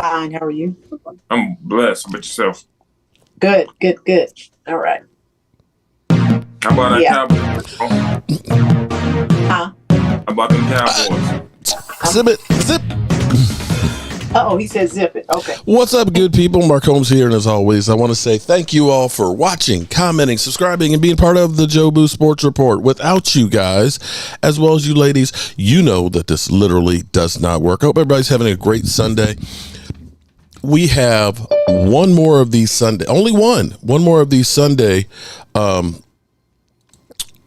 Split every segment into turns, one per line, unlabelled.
Fine. How are you?
I'm blessed. But yourself?
Good. All right.
How about that Cowboys?
Huh?
How about them Cowboys?
Zip it. Zip.
Oh, he said zip it. Okay.
What's up, good people? Mark Holmes here, and as always, I want to say thank you all for watching, commenting, subscribing, and being part of the Jobu Sports Report. Without you guys, as well as you ladies, you know that this literally does not work. I hope everybody's having a great Sunday. We have one more of these Sunday, only one more of these Sunday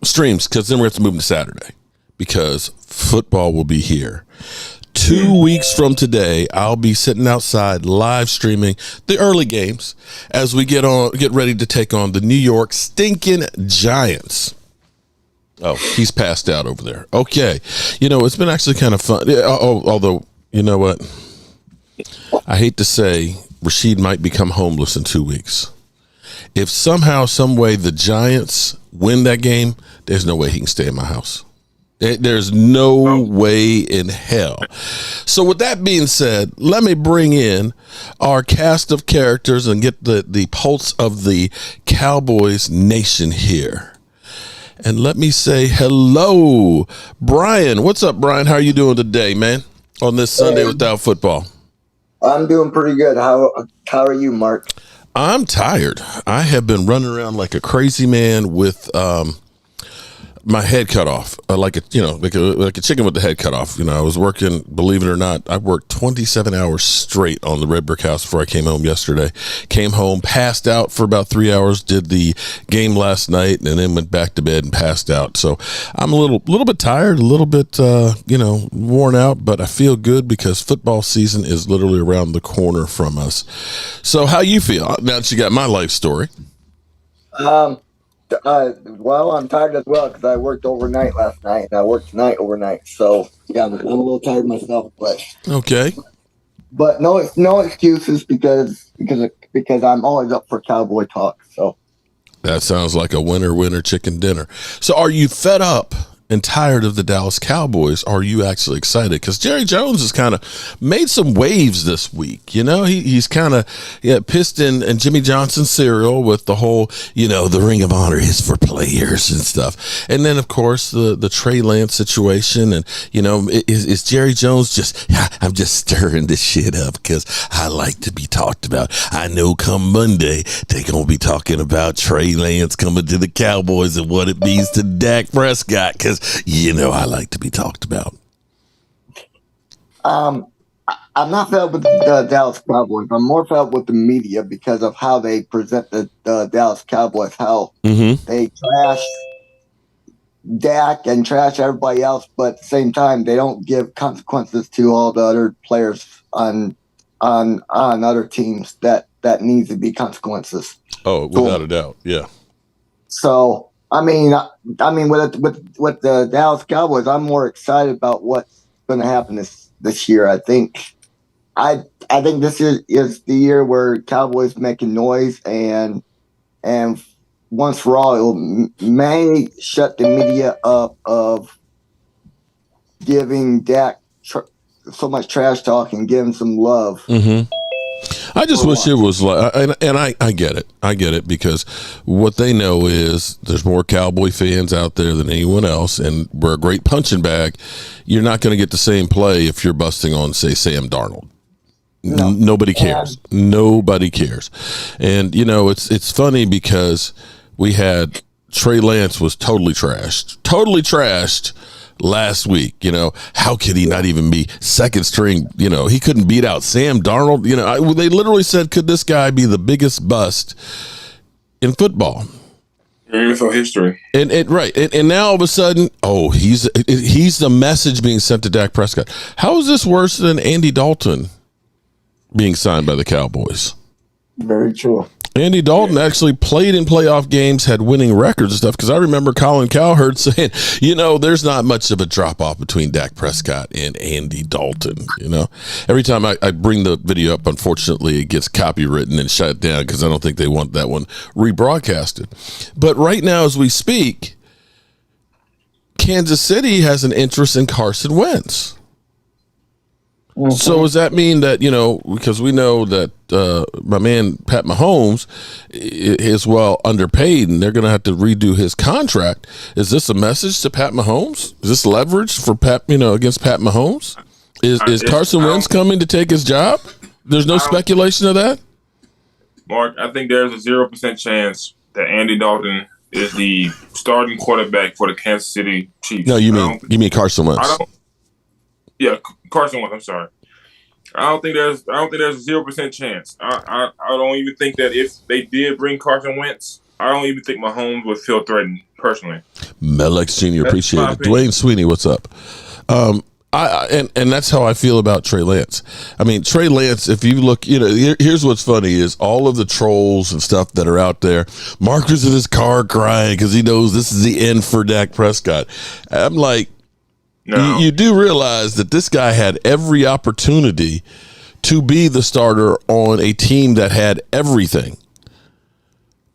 streams, because then we're going to move to Saturday, because football will be here. 2 weeks from today, I'll be sitting outside live streaming the early games as we get ready to take on the New York stinking Giants. Oh, he's passed out over there. Okay. You know, it's been actually kind of fun. Although, you know what? I hate to say Rashid might become homeless in 2 weeks. If somehow, some way the Giants win that game, there's no way he can stay in my house. There's no way in hell. So with that being said, let me bring in our cast of characters and get the pulse of the Cowboys nation here. And let me say hello, Brian. What's up, Brian? How are you doing today, man, on this Sunday without football?
I'm doing pretty good. How are you, Mark?
I'm tired. I have been running around like a crazy man with my head cut off, like a chicken with the head cut off. You know, I was working, believe it or not, I worked 27 hours straight on the Red Brick House before I came home yesterday. Came home, passed out for about 3 hours, did the game last night, and then went back to bed and passed out. So I'm a little bit tired, a little bit, worn out, but I feel good because football season is literally around the corner from us. So how you feel now that you got my life story?
Well, I'm tired as well because I worked overnight last night and I worked tonight overnight. So yeah, I'm a little tired myself, but
okay.
But no excuses because I'm always up for Cowboy talk. So
that sounds like a winner chicken dinner. So are you fed up and tired of the Dallas Cowboys? Are you actually excited? Because Jerry Jones has kind of made some waves this week. You know, he's kind of pissed in Jimmy Johnson cereal with the whole, the Ring of Honor is for players and stuff. And then, of course, the Trey Lance situation. And, is Jerry Jones I'm just stirring this shit up because I like to be talked about. I know come Monday, they're going to be talking about Trey Lance coming to the Cowboys and what it means to Dak Prescott, because I like to be talked about.
I'm not fed up with the Dallas Cowboys. I'm more fed up with the media because of how they present the Dallas Cowboys, how they trash Dak and trash everybody else, but at the same time, they don't give consequences to all the other players on other teams that needs to be consequences.
Oh, without a doubt, yeah.
So. I mean, with the Dallas Cowboys, I'm more excited about what's going to happen this year. I think this is the year where Cowboys making noise, and once for all, it may shut the media up of giving Dak so much trash talk and giving some love.
Mm-hmm. I just wish it was like, and I get it. I get it because what they know is there's more Cowboy fans out there than anyone else, and we're a great punching bag. You're not going to get the same play if you're busting on, say, Sam Darnold. No. Nobody cares. Nobody cares. And, it's funny because we had Trey Lance was totally trashed last week. How could he not even be second string? He couldn't beat out Sam Darnold. They literally said, could this guy be the biggest bust in football?
NFL history.
And now all of a sudden, he's the message being sent to Dak Prescott. How is this worse than Andy Dalton being signed by the Cowboys?
Very true.
Andy Dalton actually played in playoff games, had winning records and stuff, because I remember Colin Cowherd saying, there's not much of a drop-off between Dak Prescott and Andy Dalton, Every time I bring the video up, unfortunately, it gets copywritten and shut down because I don't think they want that one rebroadcasted. But right now, as we speak, Kansas City has an interest in Carson Wentz. So does that mean that, because we know that my man Pat Mahomes is well underpaid and they're going to have to redo his contract? Is this a message to Pat Mahomes? Is this leverage for Pat, against Pat Mahomes? Is Carson Wentz coming to take his job? There's no speculation of that?
Mark, I think there's a 0% chance that Andy Dalton is the starting quarterback for the Kansas City Chiefs.
No, you mean Carson Wentz.
Carson Wentz. I'm sorry. I don't think there's a 0% chance. I don't even think that if they did bring Carson Wentz, I don't even think Mahomes would feel threatened personally.
Melex Jr. Appreciate it. Dwayne Sweeney, what's up? And that's how I feel about Trey Lance. I mean, Trey Lance, if you look, here's what's funny is all of the trolls and stuff that are out there. Mark was in his car crying because he knows this is the end for Dak Prescott. I'm like, no. You do realize that this guy had every opportunity to be the starter on a team that had everything.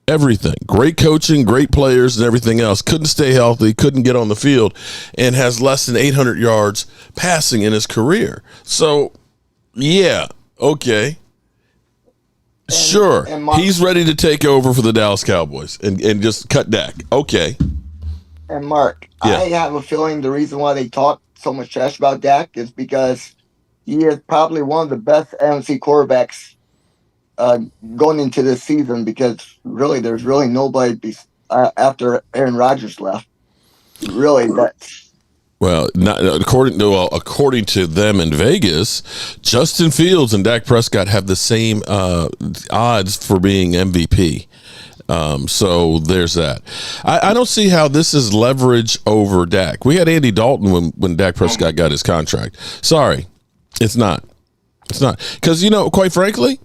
Everything. Great coaching, great players, and everything else. Couldn't stay healthy, couldn't get on the field, and has less than 800 yards passing in his career. So, yeah, okay. Sure. He's ready to take over for the Dallas Cowboys and just cut Dak. Okay.
And Mark, yeah. I have a feeling the reason why they talk so much trash about Dak is because he is probably one of the best NFC quarterbacks going into this season, because really there's really nobody after Aaron Rodgers left. Really, that's
well, not according to them in Vegas, Justin Fields and Dak Prescott have the same odds for being MVP. So there's that. I don't see how this is leverage over Dak. We had Andy Dalton when Dak Prescott got his contract. Sorry, it's not. It's not. Because, quite frankly,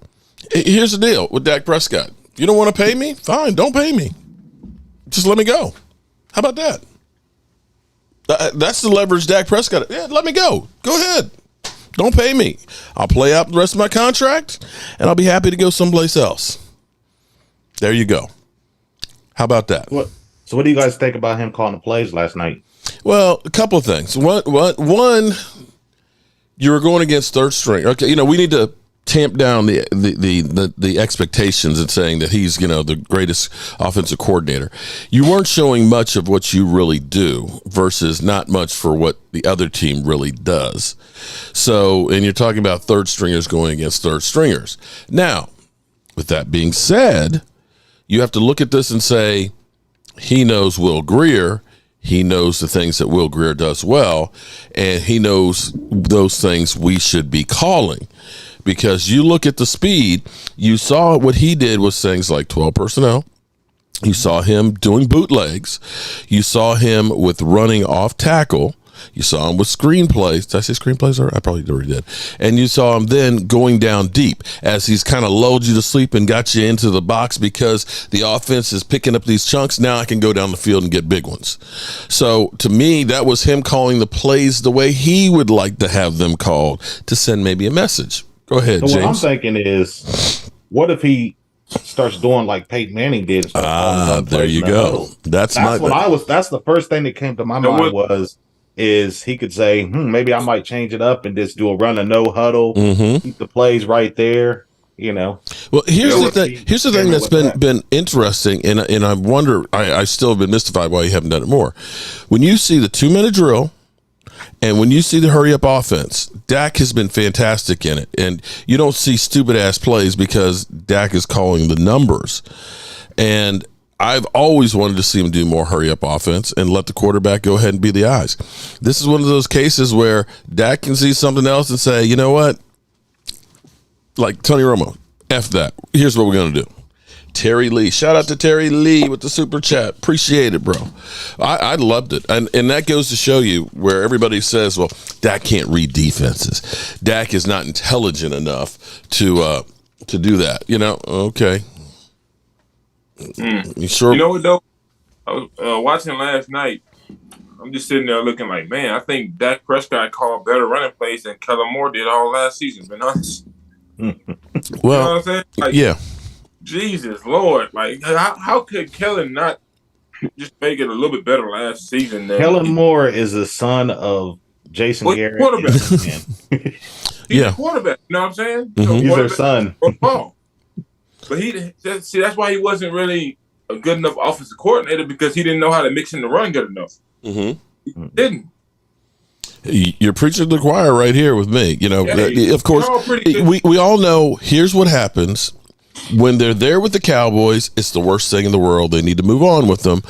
here's the deal with Dak Prescott. You don't want to pay me? Fine, don't pay me. Just let me go. How about that? That's the leverage Dak Prescott. Yeah, let me go. Go ahead. Don't pay me. I'll play out the rest of my contract, and I'll be happy to go someplace else. There you go. How about that?
So what do you guys think about him calling the plays last night?
Well, a couple of things. One, you were going against third string. Okay, we need to tamp down the expectations and saying that he's, the greatest offensive coordinator. You weren't showing much of what you really do versus not much for what the other team really does. So, and you're talking about third stringers going against third stringers. Now, with that being said, you have to look at this and say, he knows Will Grier. He knows the things that Will Grier does well, and he knows those things we should be calling. Because you look at the speed, you saw what he did with things like 12 personnel. You saw him doing bootlegs. You saw him with running off tackle. You saw him with screenplays. Did I say screenplays? I probably already did. And you saw him then going down deep as he's kind of lulled you to sleep and got you into the box because the offense is picking up these chunks. Now I can go down the field and get big ones. So to me, that was him calling the plays the way he would like to have them called to send maybe a message. Go ahead,
so
James.
What I'm thinking is, what if he starts doing like Peyton Manning did?
There you go. That's
the first thing that came to my mind is he could say, maybe I might change it up and just do a run of no huddle, keep the plays right there, Well,
here's the thing. Here's the thing that's been interesting, and I wonder. I still have been mystified why you haven't done it more. When you see the 2-minute drill, and when you see the hurry up offense, Dak has been fantastic in it, and you don't see stupid ass plays because Dak is calling the numbers, and I've always wanted to see him do more hurry-up offense and let the quarterback go ahead and be the eyes. This is one of those cases where Dak can see something else and say, you know what? Like Tony Romo, F that. Here's what we're going to do. Terry Lee. Shout out to Terry Lee with the super chat. Appreciate it, bro. I loved it. And that goes to show you where everybody says, well, Dak can't read defenses. Dak is not intelligent enough to do that. Okay. You sure?
You know what, though? I was watching last night. I'm just sitting there looking like, man, I think Dak Prescott called better running plays than Kellen Moore did all last season, been honest.
Well,
you know what I'm saying? Like,
yeah.
Jesus, Lord. Like, how could Kellen not just make it a little bit better last season?
Kellen Moore is the son of Jason Garrett.
He's a quarterback. You know what I'm saying?
Mm-hmm.
He's their son.
Football. But that's why he wasn't really a good enough offensive coordinator, because he didn't know how to mix in the run good enough.
Mm-hmm.
He didn't.
You're preaching to the choir right here with me. You know, of course, we all know here's what happens when they're there with the Cowboys. It's the worst thing in the world. They need to move on with them.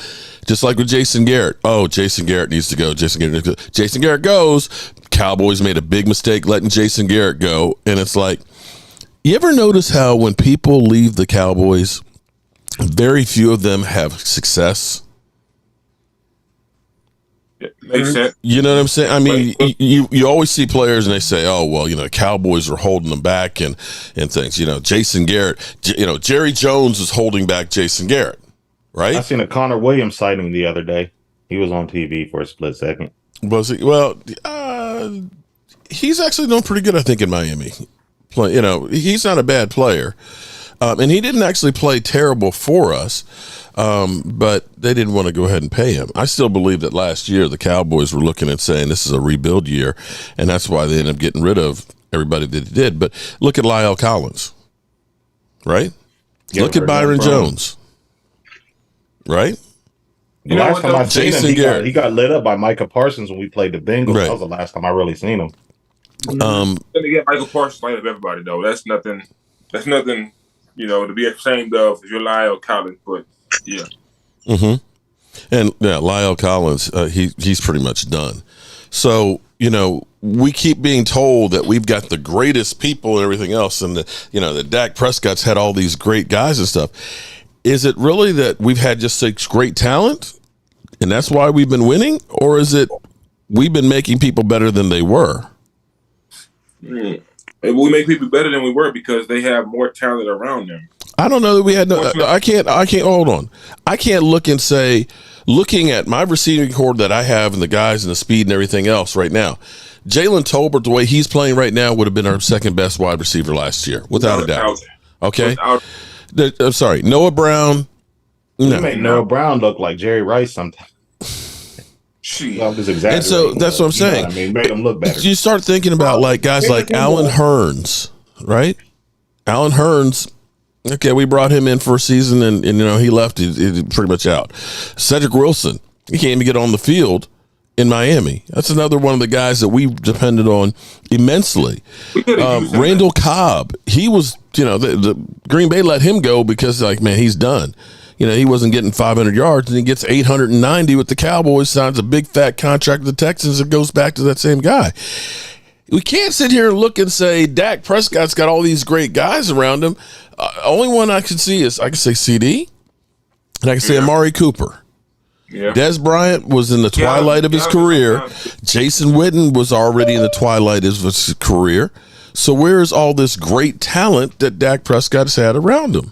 Just like with Jason Garrett. Oh, Jason Garrett needs to go. Jason Garrett goes. Cowboys made a big mistake letting Jason Garrett go. And it's like, you ever notice how when people leave the Cowboys, very few of them have success?
Makes sense.
You know what I'm saying? I mean, you always see players and they say, "Oh, well, you know, Cowboys are holding them back and things." You know, Jason Garrett. You know, Jerry Jones is holding back Jason Garrett, right?
I seen a Connor Williams sighting the other day. He was on TV for a split second.
Was he? Well, he's actually doing pretty good, I think, in Miami. You know, he's not a bad player, and he didn't actually play terrible for us. But they didn't want to go ahead and pay him. I still believe that last year the Cowboys were looking and saying this is a rebuild year, and that's why they ended up getting rid of everybody that they did. But look at Lyle Collins, right? Look at Byron Jones, right?
The last time I seen him, he got lit up by Micah Parsons when we played the Bengals. Right. That was the last time I really seen him.
Gonna get Michael Parsons light up everybody though. That's nothing. You know, to be ashamed of if you're Lyle Collins, but. Yeah.
Mm-hmm. And yeah, Lyle Collins, he's pretty much done. So, you know, we keep being told that we've got the greatest people and everything else, and that Dak Prescott's had all these great guys and stuff. Is it really that we've had just such great talent, and that's why we've been winning, or is it we've been making people better than they were?
We make people better than we were because they have more talent around them.
I don't know that we had no. I can't. Hold on. I can't look and say, looking at my receiving core that I have and the guys and the speed and everything else right now, Jalen Tolbert, the way he's playing right now, would have been our second best wide receiver last year, without a doubt. Okay. I'm sorry, Noah Brown.
You make Noah Brown look like Jerry Rice sometimes.
And so that's what I'm saying.
You know what I mean, made him look better.
You start thinking about like guys like Alan Hearns, right? Alan Hearns. Okay, we brought him in for a season, and you know he left. He's pretty much out. Cedric Wilson, he can't even get on the field in Miami. That's another one of the guys that we depended on immensely. Randall Cobb, he was, you know, the Green Bay let him go because, like, man, he's done. You know, he wasn't getting 500 yards, and he gets 890 with the Cowboys, signs a big fat contract with the Texans, and goes back to that same guy. We can't sit here and look and say Dak Prescott's got all these great guys around him. Only one I can see is I can say CD, and I can say Amari Cooper. Yeah. Des Bryant was in the twilight of his career. Jason Witten was already in the twilight of his career. So where is all this great talent that Dak Prescott has had around him?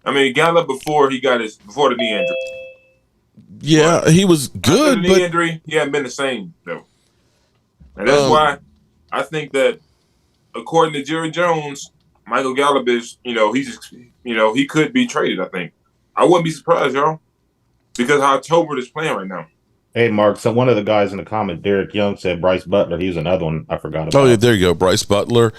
I mean, he got up before the knee injury.
Yeah, he was good.
After the knee injury, he hadn't been the same though. And that's why I think that, according to Jerry Jones, Michael Gallup is, he could be traded, I think. I wouldn't be surprised, y'all, because how Tolbert is playing right now.
Hey, Mark, so one of the guys in the comment, Derek Young, said Bryce Butler. He was another one I forgot about.
Oh, yeah, there you go. Bryce Butler,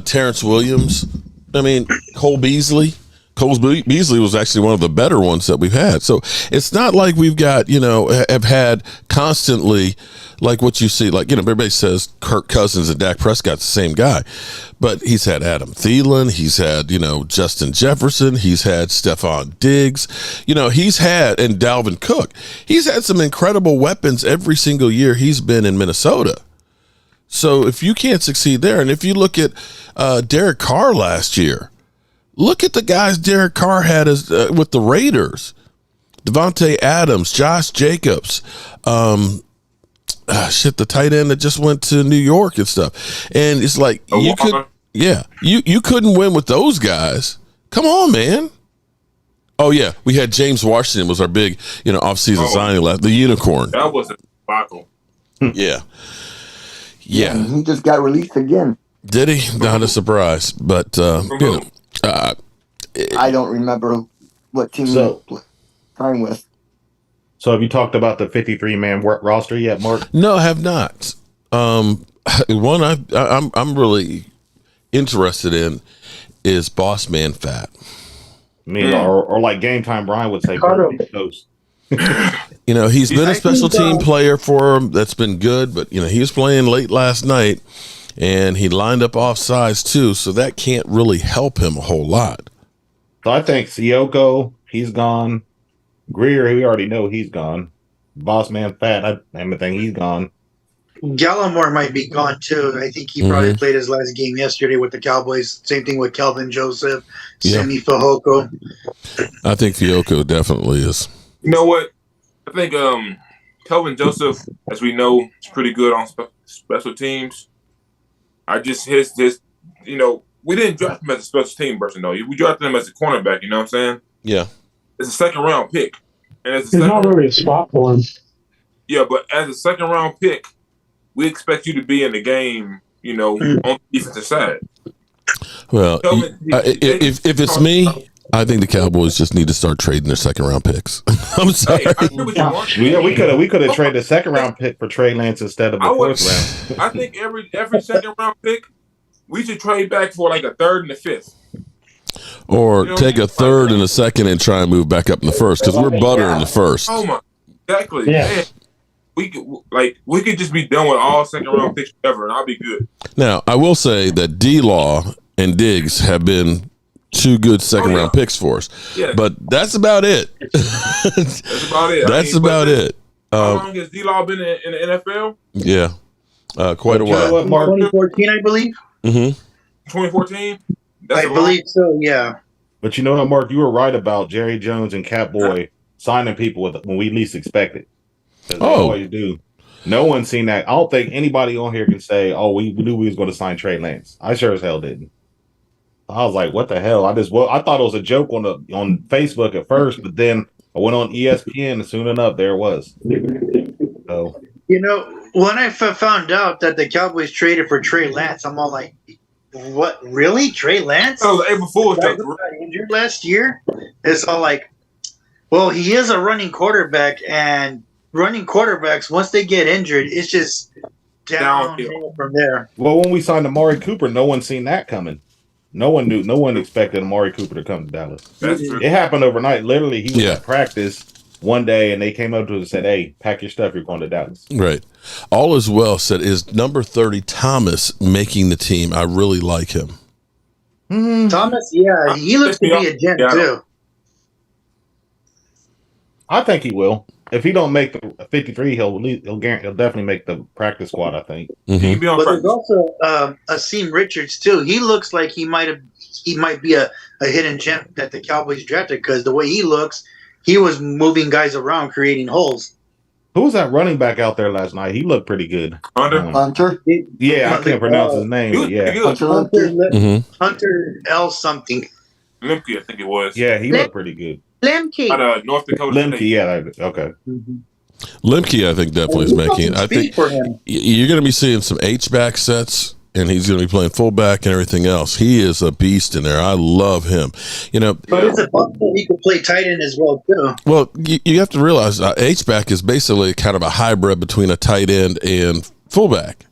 Terrence Williams. I mean, Cole Beasley. Cole Beasley was actually one of the better ones that we've had. So it's not like we've got, have had constantly like what you see, like, everybody says Kirk Cousins and Dak Prescott's the same guy, but he's had Adam Thielen. He's had, Justin Jefferson. He's had Stephon Diggs. He's had, and Dalvin Cook. He's had some incredible weapons every single year he's been in Minnesota. So if you can't succeed there, and if you look at Derek Carr last year, look at the guys Derek Carr had with the Raiders. Devontae Adams, Josh Jacobs, the tight end that just went to New York and stuff. And it's like you couldn't win with those guys. Come on, man. Oh yeah, we had James Washington was our big, offseason signing left, the unicorn.
That was a debacle.
Yeah.
He just got released again.
Did he? Not a surprise, but
I don't remember what team he signed with.
So have you talked about the 53-man roster yet, Mark?
No, I have not. One I'm really interested in is Boss Man Fat.
I mean, or like Game Time Brian would say, birthday toast.
He's been a special team player for him. That's been good, but he was playing late last night, and he lined up offsides too, so that can't really help him a whole lot.
So I think Sioko, he's gone. Greer, we already know he's gone. Boss Man Fat, I think he's gone.
Gallimore might be gone too. I think he probably played his last game yesterday with the Cowboys. Same thing with Kelvin Joseph, Sammy Fehoko.
I think Fioko definitely is.
You know what? I think Kelvin Joseph, as we know, is pretty good on special teams. I just his we didn't draft him as a special team person though. We drafted him as a cornerback. You know what I'm saying?
Yeah.
It's a second round pick, and
there's not really a spot for him.
Yeah, but as a second round pick, we expect you to be in the game, on the defensive side.
Well, if it's me, I think the Cowboys just need to start trading their second round picks. I'm sorry.
Hey, we could have traded a second round pick for Trey Lance instead of the fourth round.
I think every second round pick, we should trade back for like a third and a fifth.
Or take a third and a second and try and move back up in the first because we're butter in the first.
Oh my, exactly.
Yeah.
Man, we could just be done with all second round picks ever, and I'll be good.
Now I will say that D-Law and Diggs have been two good second round picks for us.
Yeah.
But that's about it.
That's about it.
That's about it.
How long has D-Law been in the NFL?
Yeah. Quite a while.
2014, I believe.
2014?
I believe so, yeah.
But you know what, Mark? You were right about Jerry Jones and Catboy signing people when we least expected. They always do. No one's seen that. I don't think anybody on here can say, "Oh, we knew we was going to sign Trey Lance." I sure as hell didn't. I was like, "What the hell?" I thought it was a joke on Facebook at first, but then I went on ESPN, and soon enough, there it was. So
when I found out that the Cowboys traded for Trey Lance, I'm all like, "What? Really, Trey Lance?"
Oh, the April Fool's joke.
Injured last year. It's all like, well, he is a running quarterback, and running quarterbacks, once they get injured, it's just downhill from there.
Well, when we signed Amari Cooper, no one seen that coming. No one expected Amari Cooper to come to Dallas.
That's true.
It happened overnight. Literally, he was at practice one day, and they came up to us and said, "Hey, pack your stuff. You're going to Dallas."
Right. All is well said. Is number 30 Thomas making the team? I really like him.
Thomas, yeah, he looks to be a gent too.
I think he will. If he don't make the 53, he'll definitely make the practice squad. I think.
Mm-hmm.
But there's also Asim Richards too. He looks like he might be a hidden gem that the Cowboys drafted because the way he looks, he was moving guys around, creating holes.
Who was that running back out there last night? He looked pretty good.
Hunter?
Yeah, I can't pronounce his name. But yeah,
Hunter L something.
Lemke, I think it was.
Yeah, he looked pretty good.
Lemke.
Out of North Dakota.
Lemke, yeah, okay.
Lemke, I think definitely is making it. I think you're going to be seeing some H-back sets, and he's going to be playing fullback and everything else. He is a beast in there. I love him.
But it's a bump that he could play tight end as well too.
Well, you have to realize H-back is basically kind of a hybrid between a tight end and fullback.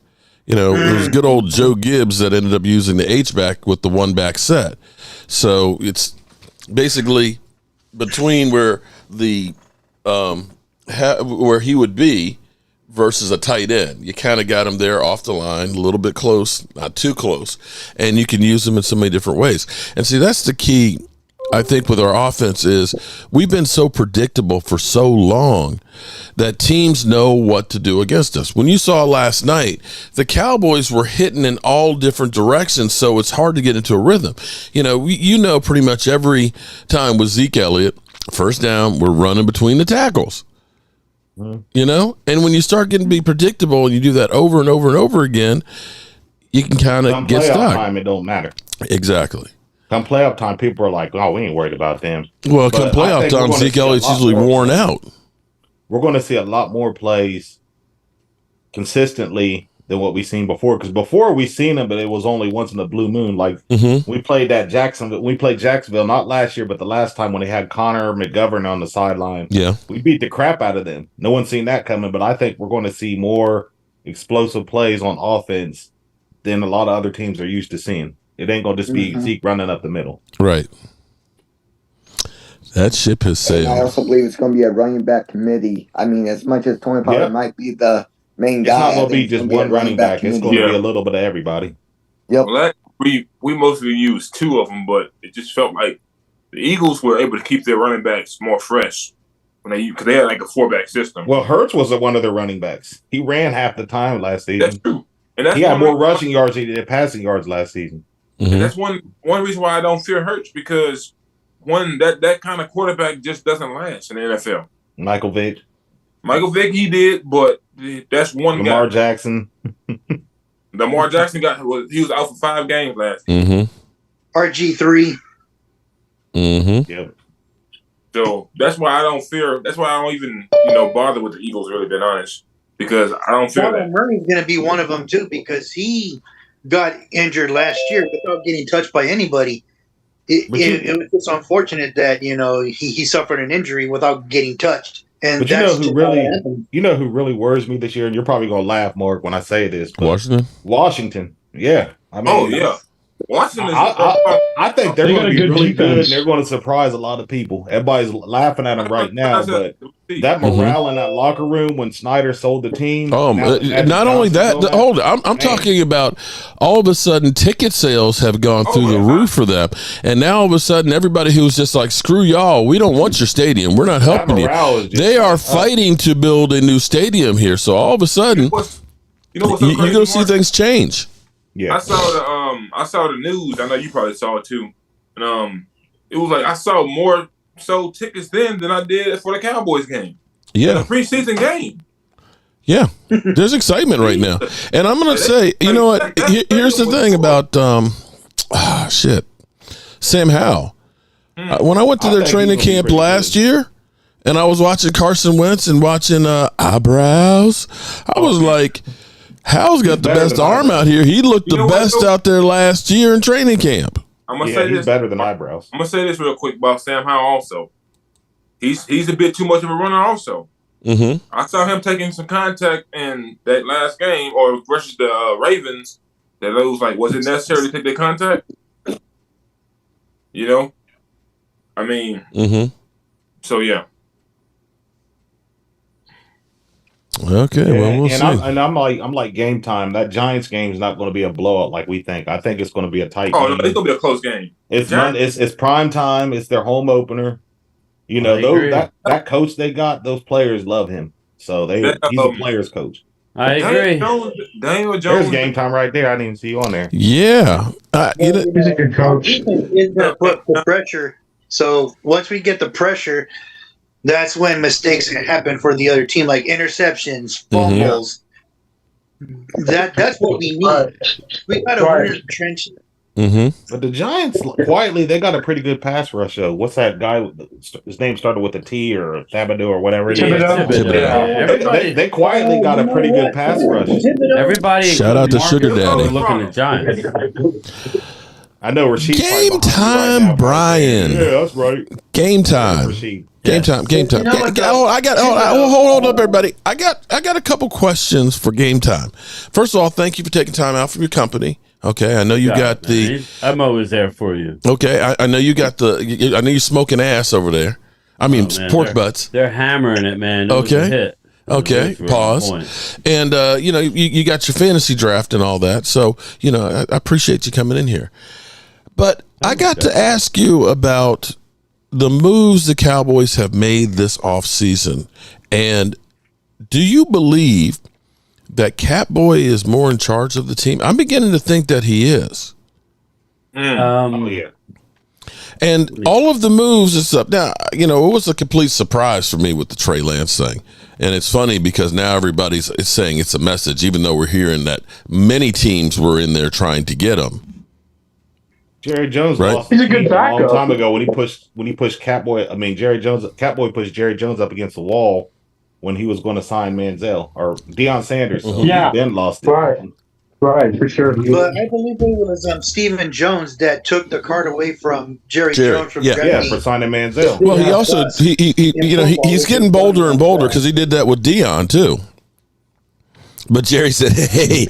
It was good old Joe Gibbs that ended up using the H-back with the one-back set. So it's basically between where the where he would be versus a tight end. You kind of got him there off the line, a little bit close, not too close, and you can use them in so many different ways. And see, that's the key, I think, with our offense is we've been so predictable for so long that teams know what to do against us. When you saw last night, the Cowboys were hitting in all different directions, so it's hard to get into a rhythm. Pretty much every time with Zeke Elliott, first down, we're running between the tackles. And when you start getting to be predictable and you do that over and over and over again, you can kind of get stuck.
Time, it don't matter.
Exactly.
Come playoff time, people are like, "Oh, we ain't worried about them."
Well, come playoff time, Zeke Elliott's usually worn out.
We're going to see a lot more plays consistently than what we've seen before. Because before we seen them, but it was only once in the blue moon. Like we played Jacksonville, not last year, but the last time when they had Connor McGovern on the sideline.
Yeah,
we beat the crap out of them. No one's seen that coming, but I think we're going to see more explosive plays on offense than a lot of other teams are used to seeing. It ain't gonna just be Zeke running up the middle.
Right. That ship has
And I
sailed.
also believe it's going to be a running back committee. I mean, as much as Tony Pollard might be the main
It's
guy,
not
I
gonna
think
be
it's
just
gonna be a
one running back. It's
committee.
gonna be a little bit of everybody.
Yep.
Well, we mostly used two of them, but it just felt like the Eagles were able to keep their running backs more fresh because they had like a 4-back system.
Well, Hurts was one of their running backs. He ran half the time last season.
That's true, and
he had more rushing yards than he did passing yards last season.
Mm-hmm.
And that's one reason why I don't fear Hurts, because that kind of quarterback just doesn't last in the NFL.
Michael Vick,
he did, but that's one guy.
Lamar Jackson.
Lamar Jackson he was out for 5 games last year.
Mm-hmm.
RG3.
Mm-hmm.
Yep.
So that's why I don't fear. That's why I don't even bother with the Eagles. Really, been honest, because I don't fear that.
Murray's going to be one of them too, because he got injured last year without getting touched by anybody. It was just unfortunate that he suffered an injury without getting touched. And
but you know who really worries me this year, and you're probably gonna laugh, Mark, when I say this. Washington. Yeah. I mean,
Washington.
I think they're going to be really good, and they're going to surprise a lot of people. Everybody's laughing at them right now, but that morale in that locker room when Snyder sold the team.
Oh, not only that. Hold on, I'm talking about all of a sudden ticket sales have gone through the roof for them, and now all of a sudden everybody who's just like, screw y'all, we don't want your stadium, we're not helping you. They are fighting to build a new stadium here, so all of a sudden, you're going to see things change.
Yeah,
I saw the news. I know you probably saw it too. And it was like I saw more sold tickets then than I did for the Cowboys game.
Yeah,
the preseason game.
Yeah, there's excitement right now, and I'm gonna say, you know what? Here's the thing about Sam Howell. When I went to their training camp last year, and I was watching Carson Wentz and watching Eyebrows, I was like, Howell's got the best arm out here. He looked the best out there last year in training camp.
I'm gonna say
he's
this
better than Eyebrows.
I'm gonna say this real quick about Sam Howell. Also, he's a bit too much of a runner. Also, I saw him taking some contact in that last game or versus the Ravens. That it was like, was it necessary to take that contact? I mean, so yeah.
Okay, well, we'll see.
I'm like game time. That Giants game is not going to be a blowout like we think. I think it's going to be a tight game.
No, it's going to be a close game.
It's prime time. It's their home opener. That coach they got, those players love him. So he's a players coach.
I agree.
Daniel Jones.
There's game time right there. I didn't even see you on there.
Yeah,
he's a good coach.
Is going to put the pressure. So once we get the pressure, that's when mistakes happen for the other team, like interceptions, fumbles. That's what we need. We got to win the trenches.
But the Giants, quietly, they got a pretty good pass rush, though. What's that guy? His name started with a T or Thibodeau or whatever it is.
Thibodeau.
They quietly got a pretty good pass rush.
Everybody,
shout out to Sugar Daddy.
Looking at Giants.
I know Rasheed.
Game time, Brian.
Yeah, that's right.
Game time. Game time. Hold up, everybody. I got a couple questions for game time. First of all, thank you for taking time out from your company. Okay, I know you got the.
I'm always there for you.
Okay, I know you got the. I know you're smoking ass over there. I mean, pork butts.
They're hammering it, man.
Okay. Okay, pause. And, you got your fantasy draft and all that. So, I appreciate you coming in here. But I got to ask you about the moves the Cowboys have made this offseason. And do you believe that Catboy is more in charge of the team? I'm beginning to think that he is.
Yeah.
And all of the moves and stuff. Now, it was a complete surprise for me with the Trey Lance thing. And it's funny because now everybody's saying it's a message, even though we're hearing that many teams were in there trying to get him.
Jerry Jones lost
He's a good backup.
a long time ago when he pushed Catboy. I mean, Catboy pushed Jerry Jones up against the wall when he was going to sign Manziel or Deion Sanders. So he then lost it.
Right, for sure.
But I believe it was Stephen Jones that took the card away from Jerry Jones from
for signing Manziel.
Well, he also he's getting bolder and bolder because he did that with Deion too. But Jerry said, hey,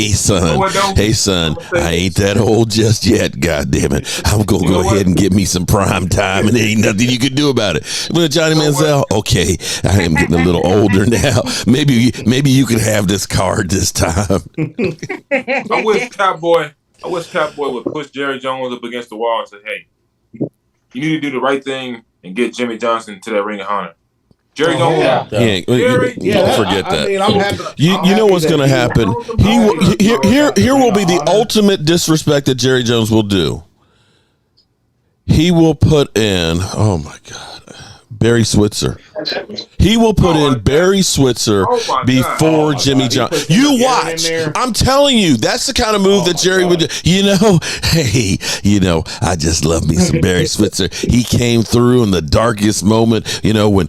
son. Hey, son, I ain't that old just yet, God damn it. I'm going to go ahead and get me some prime time, and there ain't nothing you can do about it. Well, Johnny Manziel, okay, I am getting a little older now. Maybe you can have this card this time.
I wish Cowboy would push Jerry Jones up against the wall and say, hey, you need to do the right thing and get Jimmy Johnson to that Ring of Honor. Jerry Jones. Don't forget that.
I mean, I'm happy.
You know what's going to happen? Here will be the ultimate disrespect that Jerry Jones will do. He will put in, oh my God, Barry Switzer. He will put in Barry Switzer before Jimmy Johnson. You watch. I'm telling you, that's the kind of move that Jerry would do. Hey, I just love me some Barry Switzer. He came through in the darkest moment, when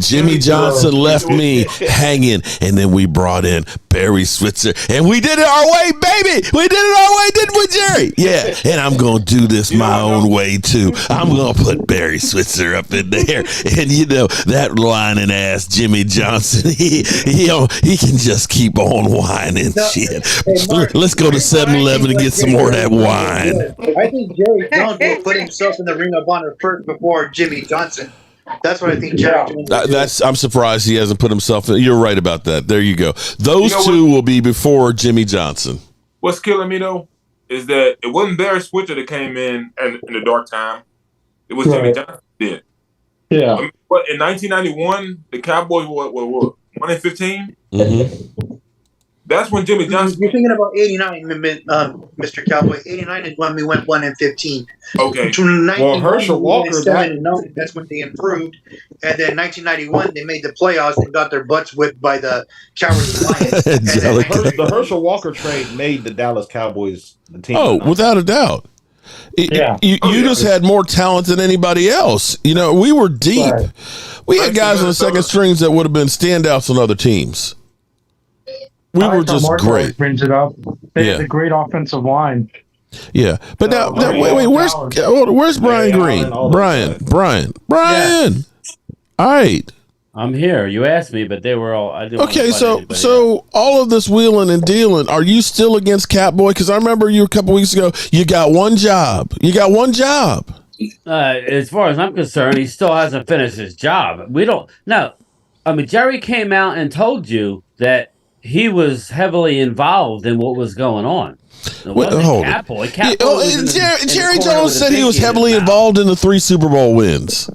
Jimmy Johnson left me hanging, and then we brought in Barry Switzer, and we did it our way, baby. We did it our way, didn't we, Jerry? Yeah, and I'm going to do this my own way, too. I'm going to put Barry Switzer up in there. And that whining ass Jimmy Johnson, he can just keep on whining shit. Hey, Mark, let's go to 7-Eleven and get some more of that wine.
I think Jerry Jones will put himself in the Ring of Honor first before Jimmy Johnson. That's what I think Jerry Jones
I'm surprised he hasn't put himself in. You're right about that. There you go. Those two will be before Jimmy Johnson.
What's killing me, though, is that it wasn't Barry Switzer that came in the dark time. It was Jimmy Johnson did.
Yeah.
But in 1991, the Cowboys were 1-15.
Mm-hmm.
That's when Jimmy Johnson.
You're thinking about '89, Mr. Cowboy. '89 is when we went 1-15.
Okay.
Well, Herschel Walker.
That's when they improved, and then 1991 they made the playoffs and got their butts whipped by the Cowardly Lions.
The Herschel Walker trade made the Dallas Cowboys the team.
Oh, without a doubt. You just had more talent than anybody else. We were deep. Right. We had guys on the second strings that would have been standouts on other teams. We were just great.
Brings it up. They had a great offensive line.
Yeah, but now wait. Where's Brian Green? Brian.
Yes.
All right.
I'm here. You asked me, but they were all. I didn't
okay, so all of this wheeling and dealing. Are you still against Catboy? Because I remember you a couple weeks ago. You got one job.
As far as I'm concerned, he still hasn't finished his job. We don't. No, I mean Jerry came out and told you that he was heavily involved in what was going on. Catboy.
Jerry Jones said he was heavily involved in the 3 Super Bowl wins.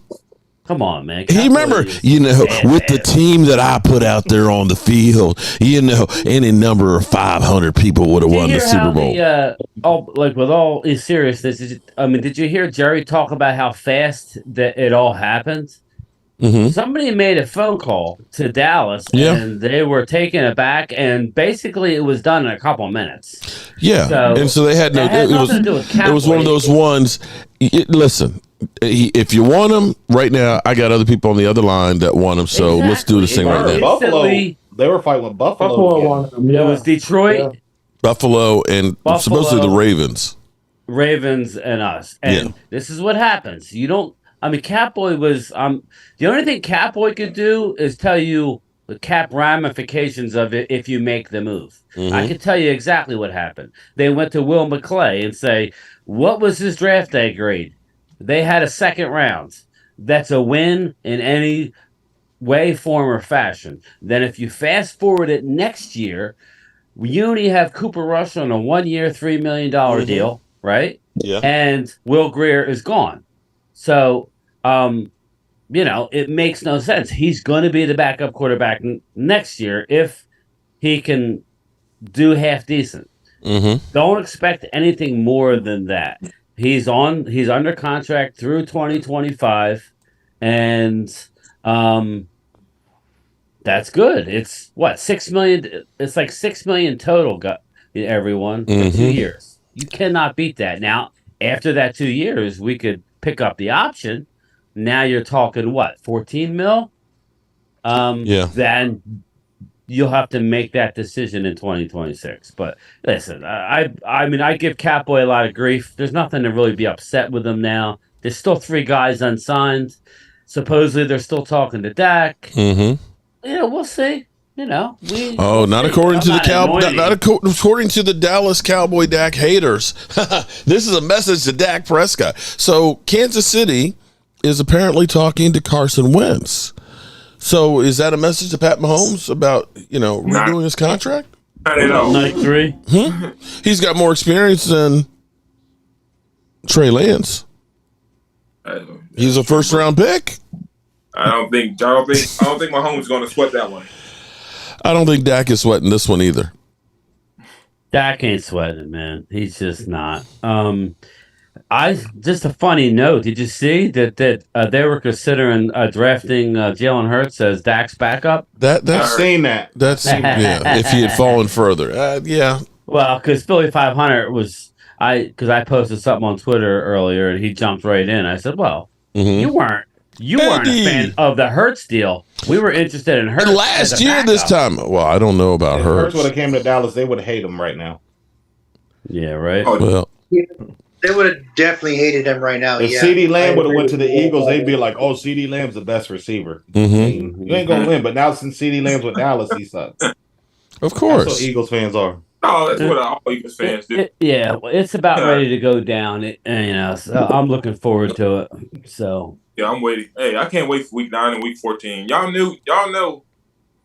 Come on, man.
He remember, with the team that I put out there on the field, any number of 500 people would have won the Super Bowl.
With all seriousness, did you hear Jerry talk about how fast that it all happened? Mm-hmm. Somebody made a phone call to Dallas, and they were taken aback, and basically it was done in a couple of minutes.
Yeah, so they had no. It was one of those ones. Listen. If you want him right now, I got other people on the other line that want him. So let's do this thing right now.
Buffalo, they were fighting with Buffalo.
Buffalo wanted him.
It was Detroit,
Buffalo, and supposedly the Ravens.
Ravens and us. And this is what happens. You don't. Catboy was. The only thing Catboy could do is tell you the cap ramifications of it if you make the move. Mm-hmm. I can tell you exactly what happened. They went to Will McClay and say, "What was his draft day grade?" They had a second round. That's a win in any way, form, or fashion. Then if you fast forward it next year, you only have Cooper Rush on a 1-year, $3 million deal, right?
Yeah.
And Will Greer is gone. So, it makes no sense. He's going to be the backup quarterback next year if he can do half decent. Mm-hmm. Don't expect anything more than that. He's under contract through 2025, and that's good. It's what, $6 million? It's like $6 million total. Got everyone for 2 years. You cannot beat that. Now, after that 2 years, we could pick up the option. Now you're talking what, 14 mil? Then you'll have to make that decision in 2026. But listen, I give Catboy a lot of grief. There's nothing to really be upset with him now. There's still 3 guys unsigned. Supposedly they're still talking to Dak. Mm-hmm. We'll see.
not according to the not according to the Dallas Cowboy Dak haters. This is a message to Dak Prescott. So Kansas City is apparently talking to Carson Wentz. So is that a message to Pat Mahomes about redoing his contract?
I don't know.
Night 3.
He's got more experience than Trey Lance. He's a first round pick.
I don't think Mahomes is going to sweat that one.
I don't think Dak is sweating this one either.
Dak ain't sweating, man. He's just not. Just a funny note. Did you see that they were considering drafting Jalen Hurts as Dak's backup?
I've seen that.
That's if he had fallen further. Yeah.
Well, because Philly 500 was because I posted something on Twitter earlier and he jumped right in. I said, "Well, you weren't a fan of the Hurts deal. We were interested in Hurts
last year this time." Well, I don't know about
if
Hurts.
Hurts would have came to Dallas, they would hate him right now.
Yeah, right.
Well,
they would have definitely hated him right now.
If CeeDee Lamb would have went to the Eagles, they'd be like, "Oh, CeeDee Lamb's the best receiver."
Mm-hmm.
You ain't gonna win. But now since CeeDee Lamb's with Dallas, he sucks.
Of course,
that's what Eagles fans are.
Oh, that's what all Eagles fans do.
It's about ready to go down. So I'm looking forward to it. So
yeah, I'm waiting. Hey, I can't wait for week 9 and week 14. Y'all know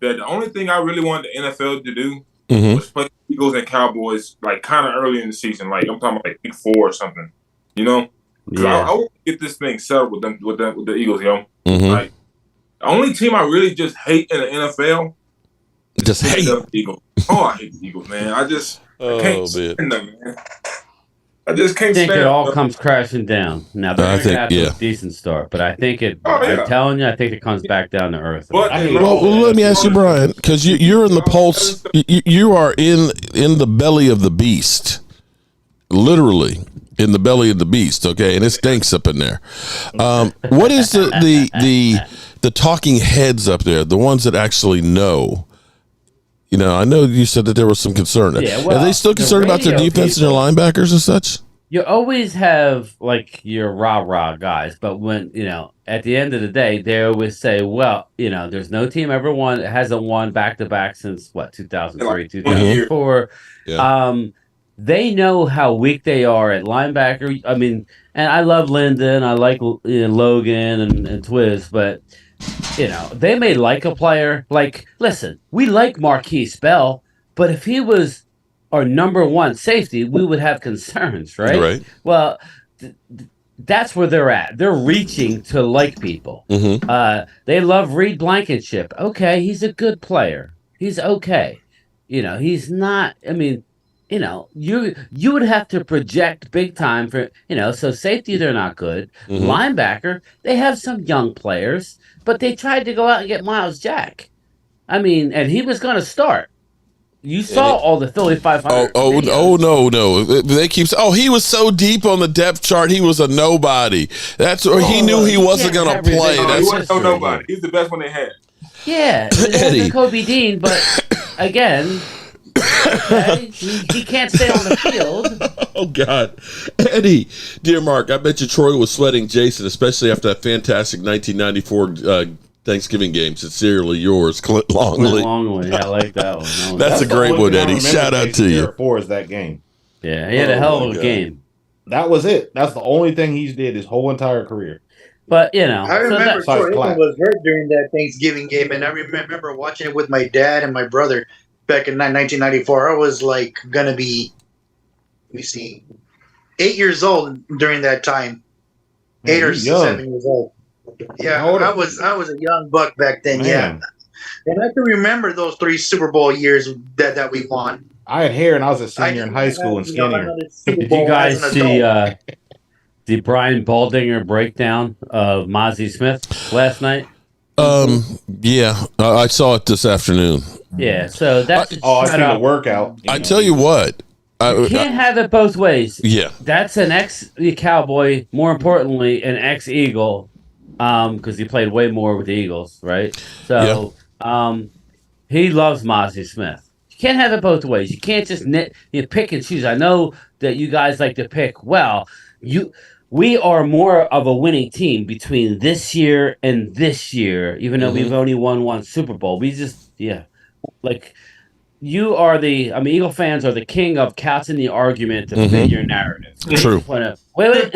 that the only thing I really wanted the NFL to do was play Eagles and Cowboys like kind of early in the season. Like I'm talking about like week 4 or something. I want to get this thing settled with the Eagles, yo. Like the only team I really just hate in the NFL.
Just hate
the Eagles. Oh, I hate the Eagles, man. I can't stand them, man. I just can't stand
it all
them.
comes crashing down. Now they're going to have a decent start, but I think I'm telling you, I think it comes back down to earth.
Well, let me ask you, Brian, because you're in the pulse. You are in the belly of the beast, literally in the belly of the beast. Okay, and it stinks up in there. What is the talking heads up there? The ones that actually know. I know you said that there was some concern. Are they still concerned about their defense and their linebackers and such?
You always have like your rah guys, but when at the end of the day, they always say, "Well, there's no team hasn't won back to back since 2003, 2004." Yeah. They know how weak they are at linebacker. I mean, and I love Linden, I like Logan and Twiz, but. They may like a player. Like, listen, we like Marquise Bell, but if he was our number one safety, we would have concerns, right?
Right.
Well, that's where they're at. They're reaching to like people. They love Reed Blankenship. Okay, he's a good player. He's okay. He's not. I mean, you would have to project big time for so safety they're not good. Linebacker, they have some young players, but they tried to go out and get Miles Jack. I mean, and he was going to start. You saw all the Philly 500.
No. They keep he was so deep on the depth chart, he was a nobody. He knew he wasn't going to play.
He wasn't no nobody. He's the best one they had.
Yeah, Eddie. Kobe Dean, but again. Okay? He can't stay on the field.
Oh, God. Eddie, dear Mark, I bet you Troy was sweating Jason, especially after that fantastic 1994 Thanksgiving game. Sincerely yours, Clint Longley.
I like that one.
That's a great one, Eddie. Shout out to you.
4 is that game.
Yeah, he had a hell of a game.
That was it. That's the only thing he's did his whole entire career.
But,
I remember Troy Aikman was hurt during that Thanksgiving game, and I remember watching it with my dad and my brother. Back in 1994, I was like gonna be, 8 years old during that time, 8 or 7 years old. Yeah, I was a young buck back then. Man. Yeah, and I can remember those 3 Super Bowl years that we won.
I had hair, and I was a senior in high school and skinnier.
Did you guys see the Brian Baldinger breakdown of Mozzie Smith last night?
Yeah, I saw it this afternoon.
Yeah, so that's
I seen the workout.
I tell you what,
you can't have it both ways.
Yeah,
that's an ex-Cowboy, more importantly, an ex-Eagle, because he played way more with the Eagles, right? So, he loves Mozzie Smith. You can't have it both ways. You can't just pick and choose. I know that you guys like to pick. Well, we are more of a winning team between this year and this year, even though we've only won 1 Super Bowl. like you are Eagle fans are the king of couching the argument to fit your narrative.
True.
Wait,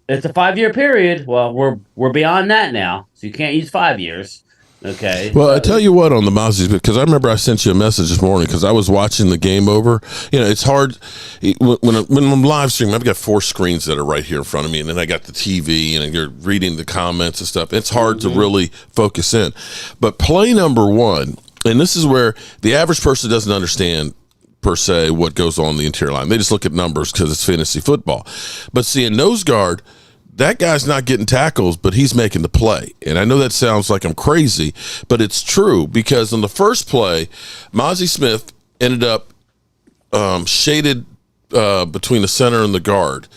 it's a 5-year period. Well, we're beyond that now, so you can't use 5 years. Okay.
Well, I tell you what on the Mozzies, because I remember I sent you a message this morning because I was watching the game over. You know, it's hard when I'm live streaming. I've got 4 screens that are right here in front of me, and then I got the TV, and you're reading the comments and stuff. It's hard to really focus in. But play number 1, and this is where the average person doesn't understand per se what goes on the interior line. They just look at numbers because it's fantasy football. But see, in nose guard, that guy's not getting tackles, but he's making the play. And I know that sounds like I'm crazy, but it's true because on the first play, Mozzie Smith ended up shaded between the center and the guard.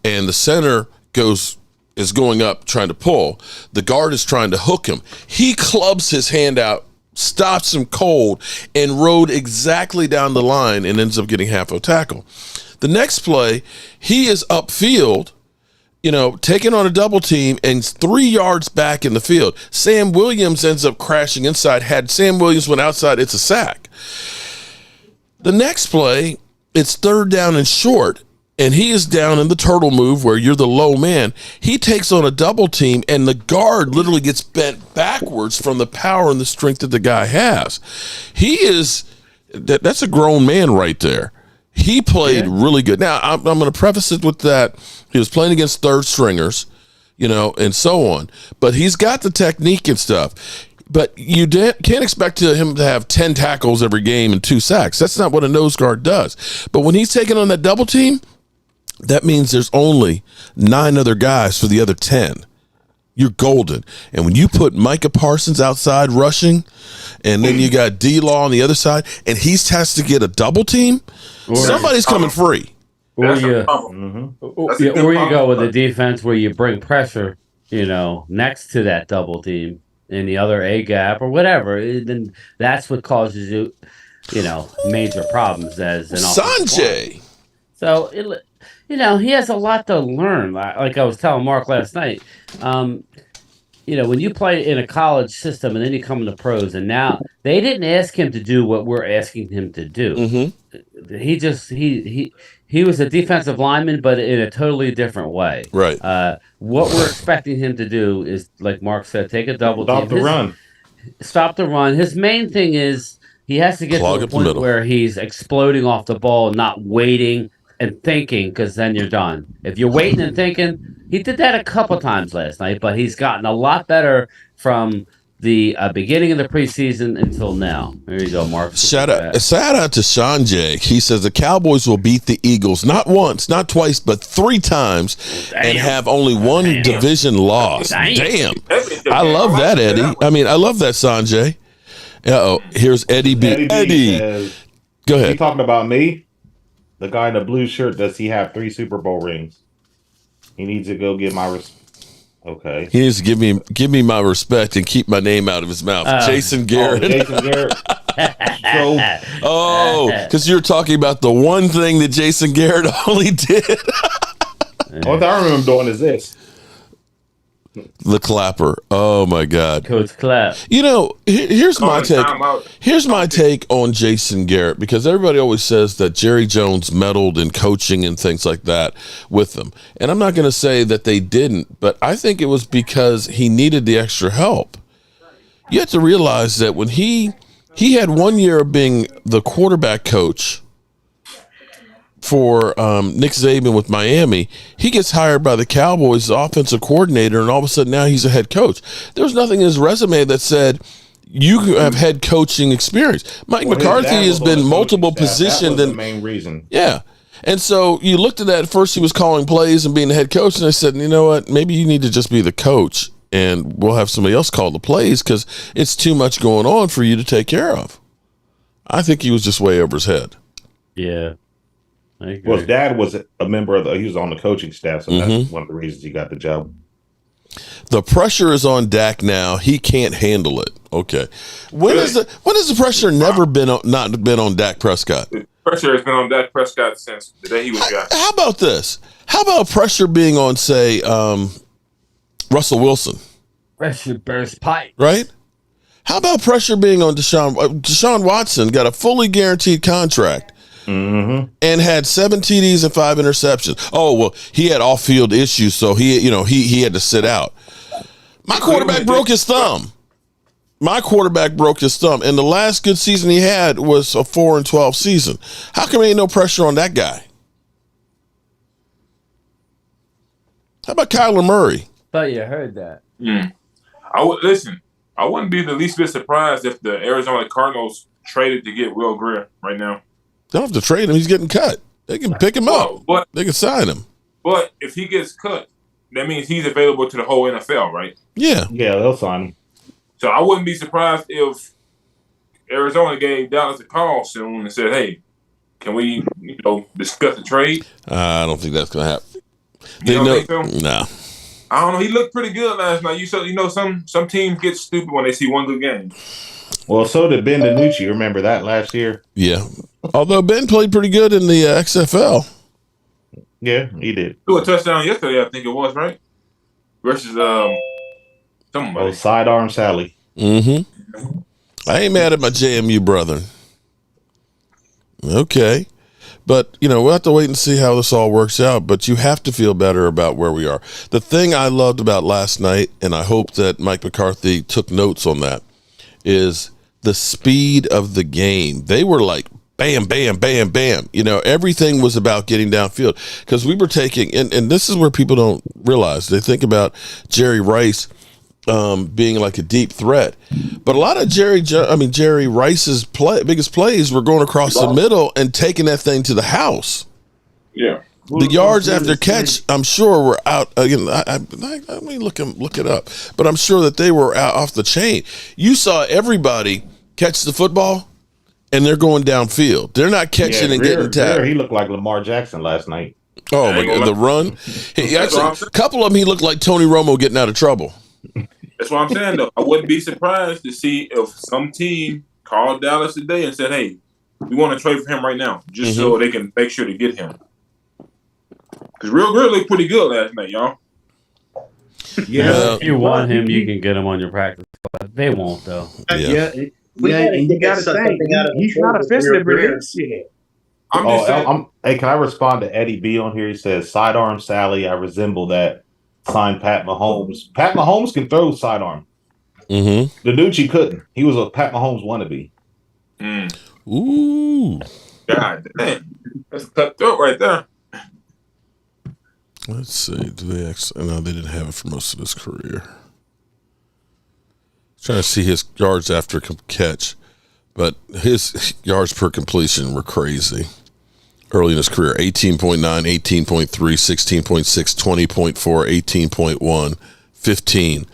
And the center is going up trying to pull. The guard is trying to hook him. He clubs his hand out, stops him cold, and rode exactly down the line and ends up getting half a tackle. The next play, he is upfield, taking on a double team and 3 yards back in the field. Sam Williams ends up crashing inside. Had Sam Williams went outside, it's a sack. The next play, it's 3rd down and short, and he is down in the turtle move where you're the low man. He takes on a double team, and the guard literally gets bent backwards from the power and the strength that the guy has. That's a grown man right there. He played really good. Now, I'm going to preface it with that. He was playing against third stringers, and so on. But he's got the technique and stuff. But you can't expect him to have 10 tackles every game and 2 sacks. That's not what a nose guard does. But when he's taking on that double team, that means there's only 9 other guys for the other 10. You're golden. And when you put Micah Parsons outside rushing, and then you got D-Law on the other side, and he has to get a double team, somebody's coming free.
Or you go with a defense where you bring pressure, next to that double team in the other A gap or whatever. Then that's what causes you, major problems as an
Sanjay.
So he has a lot to learn. Like I was telling Mark last night, when you play in a college system and then you come into pros, and now they didn't ask him to do what we're asking him to do. Mm-hmm. He was a defensive lineman, but in a totally different way.
Right.
What we're expecting him to do is, like Mark said, take a double team. Stop the run. His main thing is he has to get to a point where he's exploding off the ball, not waiting and thinking, because then you're done. If you're waiting and thinking, he did that a couple times last night, but he's gotten a lot better from the beginning of the preseason until now. There you go, Mark.
Shout out to Sanjay. He says the Cowboys will beat the Eagles not once, not twice, but 3 times and have only one division loss. Damn. I love that, Eddie. I mean, I love that, Sanjay. Here's Eddie B. Eddie. Go ahead.
You talking about me? The guy in the blue shirt, does he have 3 Super Bowl rings? He needs to go get my okay.
He needs to give me my respect and keep my name out of his mouth. Jason Garrett.
Jason Garrett.
Because you're talking about the one thing that Jason Garrett only did.
All I remember him doing is this.
The clapper. Oh my God.
Coach Clap.
Here's my take. Here's my take on Jason Garrett, because everybody always says that Jerry Jones meddled in coaching and things like that with them. And I'm not going to say that they didn't, but I think it was because he needed the extra help. You have to realize that when he had 1 year of being the quarterback coach for Nick Saban with Miami, he gets hired by the Cowboys as offensive coordinator, and all of a sudden now he's a head coach. There was nothing in his resume that said you have head coaching experience. Mike McCarthy has been multiple positioned.
That was the main reason.
Yeah. And so you looked at that. At first he was calling plays and being the head coach, and I said, you know what, maybe you need to just be the coach, and we'll have somebody else call the plays because it's too much going on for you to take care of. I think he was just way over his head.
Yeah.
Well, his dad was a member of he was on the coaching staff, so that's one of the reasons he got the job.
The pressure is on Dak now. He can't handle it. Okay. When has the pressure never been not been on Dak Prescott?
The pressure has been on Dak Prescott since the day he was drafted.
How about this? How about pressure being on, say, Russell Wilson?
Pressure burst pipe.
Right? How about pressure being on Deshaun? Deshaun Watson got a fully guaranteed contract and had 7 TDs and 5 interceptions. Oh, well, he had off-field issues, so he had to sit out. My quarterback broke his thumb. And the last good season he had was a 4-12 season. How come there ain't no pressure on that guy? How about Kyler Murray?
Thought you heard that.
I wouldn't be the least bit surprised if the Arizona Cardinals traded to get Will Greer right now.
They don't have to trade him. He's getting cut. They can pick him up.
But
They can sign him.
But if he gets cut, that means he's available to the whole NFL, right?
Yeah.
Yeah, they'll sign him.
So I wouldn't be surprised if Arizona gave Dallas a call soon and said, "Hey, can we, discuss the trade?"
I don't think that's going to happen.
You don't think so?
No.
I don't know. He looked pretty good last night. Some teams get stupid when they see one good game.
Well, so did Ben DiNucci. Remember that last year?
Yeah. Although Ben played pretty good in the XFL.
Yeah, he did.
Threw a touchdown yesterday, I think it was, right? Versus somebody.
Oh, sidearm Sally.
Mm-hmm. I ain't mad at my JMU brother. Okay. But, we'll have to wait and see how this all works out. But you have to feel better about where we are. The thing I loved about last night, and I hope that Mike McCarthy took notes on that, is the speed of the game. They were like, bam, bam, bam, bam. Everything was about getting downfield. Because we were taking, and this is where people don't realize. They think about Jerry Rice being like a deep threat, but a lot of Jerry Rice's biggest plays were going across the middle and taking that thing to the house.
Yeah,
the yards after catch, I'm sure, were out. Again, let me look it up, but I'm sure that they were out off the chain. You saw everybody catch the football, and they're going downfield. They're not catching and getting tapped.
He looked like Lamar Jackson last night.
Oh my God, the run! A couple of them, he looked like Tony Romo getting out of trouble.
That's what I'm saying, though. I wouldn't be surprised to see if some team called Dallas today and said, "Hey, we want to trade for him right now, just so they can make sure to get him." Because Real Good looked pretty good last night, y'all.
Yeah, if you want him, you can get him on your practice squad. They won't, though.
Yeah.
And you got to think
he's not officially released yet.
Hey, can I respond to Eddie B on here? He says, "Sidearm Sally, I resemble that." Signed Pat Mahomes. Pat Mahomes can throw sidearm.
Mm-hmm.
DiNucci couldn't. He was a Pat Mahomes wannabe.
Ooh.
God damn. That's cutthroat right there.
Let's see. Do they actually? No, they didn't have it for most of his career. Trying to see his yards after catch, but his yards per completion were crazy. Early in his career, 18.9, 18.3, 16.6, 20.4, 18.1, 15.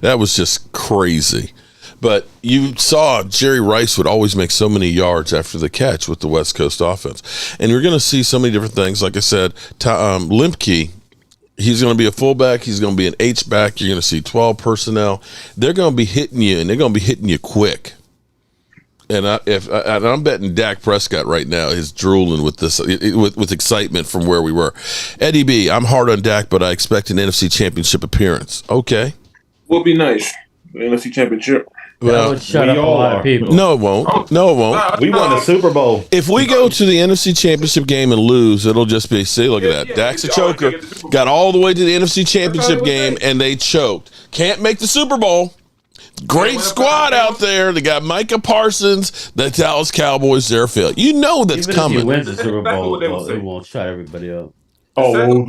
That was just crazy. But you saw Jerry Rice would always make so many yards after the catch with the West Coast offense. And you're going to see so many different things. Like I said, Limke, he's going to be a fullback. He's going to be an H-back. You're going to see 12 personnel. They're going to be hitting you, and they're going to be hitting you quick. And I'm betting Dak Prescott right now is drooling with this with excitement from where we were. Eddie B, I'm hard on Dak, but I expect an NFC Championship appearance. Okay,
would be nice. The NFC Championship.
Well, that would shut up a lot of people.
No, it won't. No, it won't.
We won the Super Bowl.
If we go to the NFC Championship game and lose, it'll just be, see, look at that. Dak's a choker. Got all the way to the NFC Championship game, and they choked. Can't make the Super Bowl. Great squad out there. They got Micah Parsons, the Dallas Cowboys, their failure. You know that's
Even
coming.
If he wins the Super Bowl, it won't shut everybody up.
Oh, well,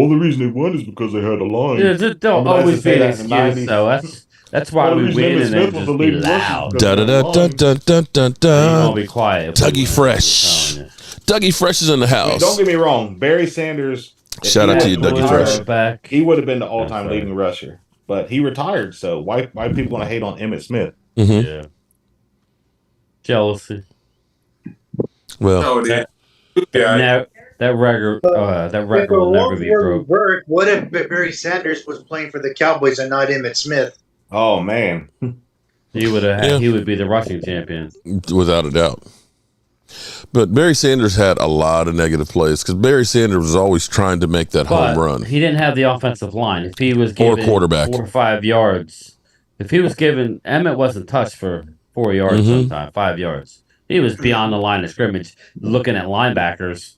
the reason they won is because they had a line.
Yeah, there'll always be an excuse, though. That's why we win and then just be loud.
Da-da-da-dun-dun-dun-dun-dun.
Be quiet.
Dougie Fresh. Dougie Fresh is in the house.
Don't get me wrong. Barry Sanders.
Shout out to you, Dougie Fresh.
He would have been the all-time leading rusher. But he retired, so why people want to hate on Emmitt Smith?
Mm-hmm.
Yeah. Jealousy.
Well,
that record will never be broke.
What if Barry Sanders was playing for the Cowboys and not Emmitt Smith?
Oh man,
he would be the rushing champion
without a doubt. But Barry Sanders had a lot of negative plays because Barry Sanders was always trying to make that home run.
He didn't have the offensive line. If he was given 4 or 5 yards If he was given, Emmett wasn't touched for 4 yards sometime, 5 yards. He was beyond the line of scrimmage looking at linebackers.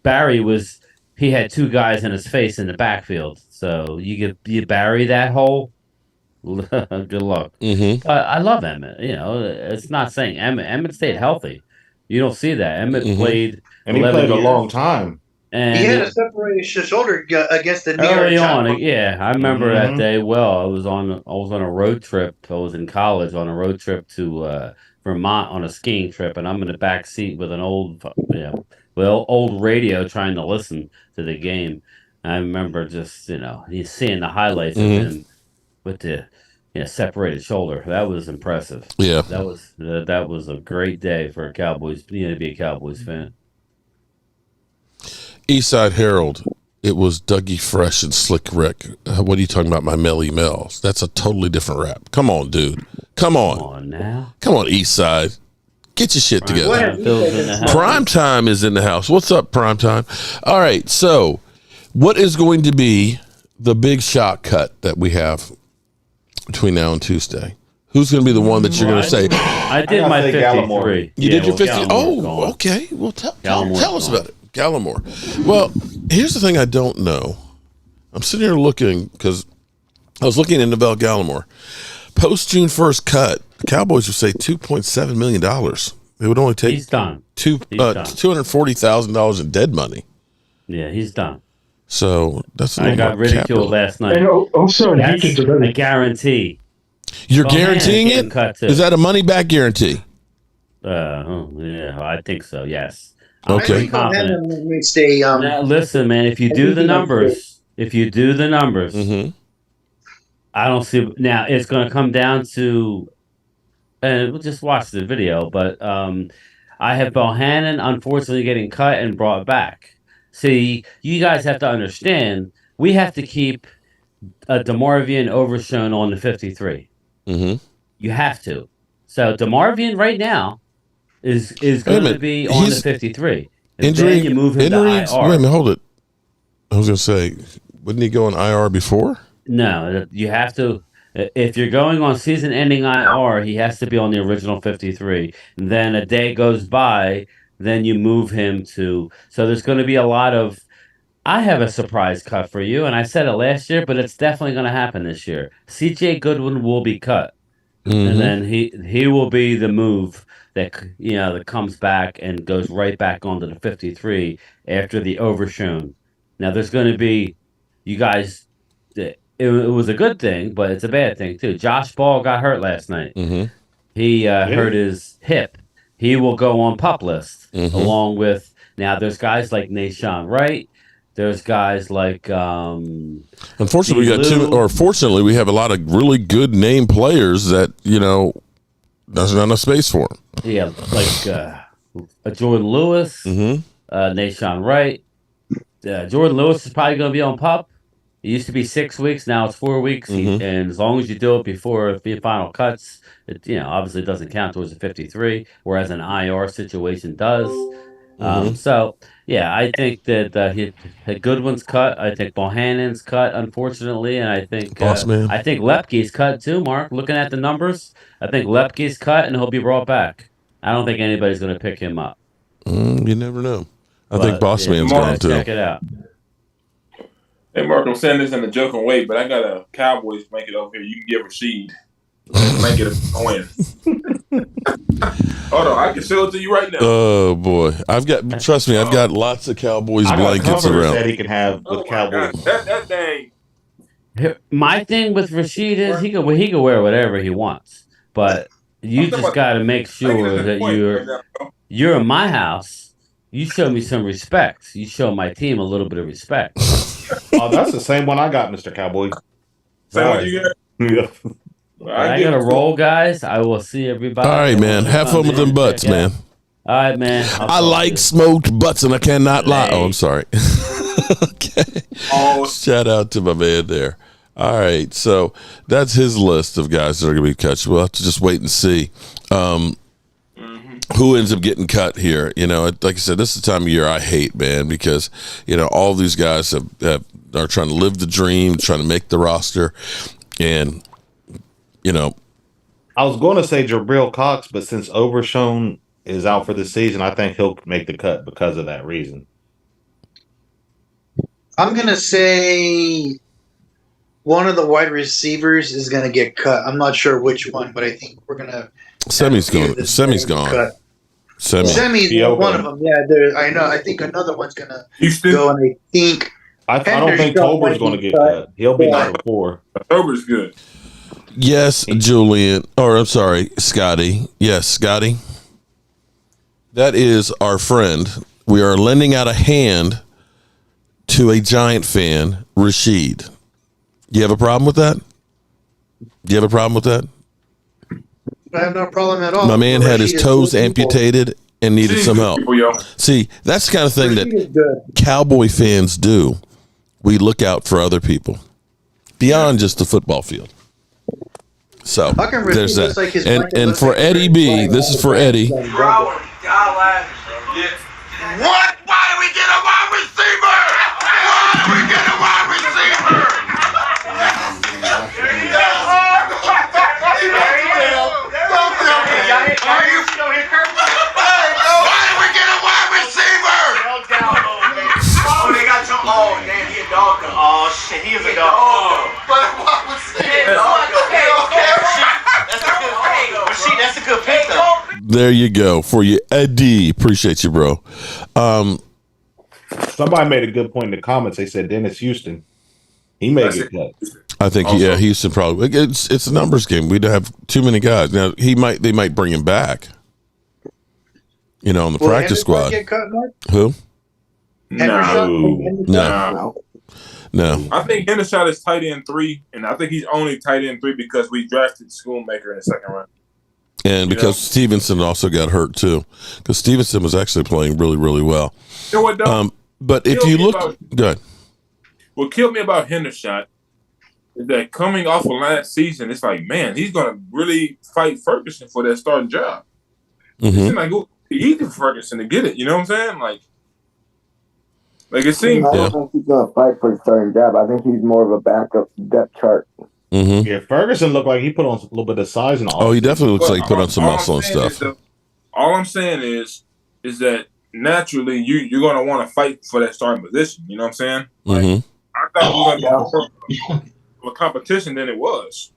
Barry was, he had 2 guys in his face in the backfield. So you bury that hole. Good luck. But I love Emmett. It's not saying Emmett stayed healthy. You don't see that. Emmett played,
and he played a long time.
And he had a separated shoulder against the knee
early on. Yeah, I remember that day well. I was on a road trip. I was in college on a road trip to Vermont on a skiing trip, and I'm in the back seat with an old radio trying to listen to the game. I remember just seeing the highlights of him with the separated shoulder. That was impressive.
Yeah,
that was a great day for a Cowboys. To be a Cowboys fan.
Eastside Herald. It was Dougie Fresh and Slick Rick. What are you talking about? My Melly Mel's. That's a totally different rap. Come on, dude. Come on.
Come on now.
Come on, Eastside. Get your shit together.
Prime
Time is in the house. What's up, Prime Time? All right. So, what is going to be the big shot cut that we have between now and Tuesday? Who's going to be the one that you're going to say?
I did my 53.
You did your 50? Oh, okay. Well, tell us about it. Gallimore. Well, here's the thing I don't know. I'm sitting here looking because I was looking into Val Gallimore. Post June 1st cut, the Cowboys would say $2.7 million. It would only take
he's done.
$240,000 in dead money.
Yeah, he's done.
So that's
I got ridiculed last night.
And also,
that's a guarantee.
You're guaranteeing it? Is that a money back guarantee?
Yeah, I think so. Yes.
Okay.
Now, listen, man. If you do the numbers, I don't see. Now it's going to come down to, and we'll just watch the video. But I have Bohannon unfortunately getting cut and brought back. See, you guys have to understand. We have to keep DeMarvion Overshown on the 53. You have to. So DeMarvion right now is going to be on the 53. And then you move him to IR.
Wait a minute, hold it. I was going to say, wouldn't he go on IR before?
No, you have to. If you're going on season-ending IR, he has to be on the original 53. And then a day goes by, then you move him to. So there's going to be a lot of. I have a surprise cut for you, and I said it last year, but it's definitely going to happen this year. C.J. Goodwin will be cut, and then he will be the move that comes back and goes right back onto the 53 after the Overshown. Now there's going to be, you guys. It was a good thing, but it's a bad thing too. Josh Ball got hurt last night. He hurt his hip. He will go on PUP list along with. Now there's guys like Nashawn Wright. There's guys like.
Unfortunately, fortunately, we have a lot of really good name players that there's not enough space for them.
Yeah, like Jordan Lewis, Nashawn Wright. Jordan Lewis is probably going to be on PUP. It used to be 6 weeks. Now it's 4 weeks. And as long as you do it before the final cuts, it obviously doesn't count towards the 53, whereas an IR situation does. So, yeah, I think that Goodwin's cut. I think Bohannon's cut, unfortunately. And I think Lepke's cut too, Mark. Looking at the numbers, I think Lepke's cut and he'll be brought back. I don't think anybody's going to pick him up.
You never know. I think Bossman's going to.
Check it out.
Hey, Mark, I'm saying this in a joking way, but I got a Cowboys blanket over here. You can give Rashid. Blanket of win. Hold on, I can show it to you right now.
Oh boy, trust me, I've got lots of Cowboys blankets around
that he can have with Cowboys.
That thing.
My thing with Rashid is he can wear whatever he wants, but you just got to make sure that you're in my house. You show me some respect. You show my team a little bit of respect.
Oh, that's the same one I got, Mr. Cowboy.
Same one you got?
Yeah.
I got to roll, guys. I will see everybody.
All right, man. Have fun with them butts, man.
All right, man.
I like smoked butts, and I cannot lie. Oh, I'm sorry. Okay. Shout out to my man there. All right, so that's his list of guys that are going to be cut. We'll have to just wait and see who ends up getting cut here. Like I said, this is the time of year I hate, man, because all these guys are trying to live the dream, trying to make the roster. And, you know,
I was going to say Jabril Cox, but since Overshown is out for the season, I think he'll make the cut because of that reason.
I'm going to say one of the wide receivers is going to get cut. I'm not sure which one, but I think we're going to.
Semi's gone. Semi's gone.
Cut. Semi's one of them. Yeah, I know. I think another one's going to go, and I
don't think Tober's going to get cut. He'll be number 4.
Tober's good.
Yes, Julian. Or I'm sorry, Scotty. Yes, Scotty. That is our friend. We are lending out a hand to a Giant fan, Rashid. You have a problem with that? Do you have a problem with that?
I have no problem at all.
My man had his toes amputated and needed some help. See, that's the kind of thing that Cowboy fans do. We look out for other people beyond just the football field. So there's that. Like and for Eddie B, this is for Eddie.
What? Why do we get a wide receiver? Why do we get a wide receiver? Why do we get a wide receiver?
Oh, they got your. Oh, damn, he a dog. Oh shit, he is a dog.
But a wide receiver.
That's a good pick, though.
There you go for you, Eddie. Appreciate you, bro.
Somebody made a good point in the comments. They said Dennis Houston. He may get cut.
I think Houston probably. It's a numbers game. We don't have too many guys now. They might bring him back. You know, on the practice squad.
Get cut, Mark?
Who?
No. I think Hendershot is tight end 3, and I think he's only tight end 3 because we drafted Schoonmaker in the second round.
And because Stevenson also got hurt too, because Stevenson was actually playing really, really well.
You know what, though?
But if you look, good.
What killed me about Hendershot is that coming off of last season, it's like, man, he's going to really fight Ferguson for that starting job. It seemed like it was easy for Ferguson to get it. You know what I'm saying? Like it seems.
I don't think he's going to fight for the starting job. I think he's more of a backup depth chart.
Yeah, Ferguson looked like he put on a little bit of size and all.
Oh, he definitely looks like he put on some muscle and stuff.
All I'm saying is that naturally you're going to want to fight for that starting position. You know what I'm saying? Like, I thought it was going to be more of a competition than it was.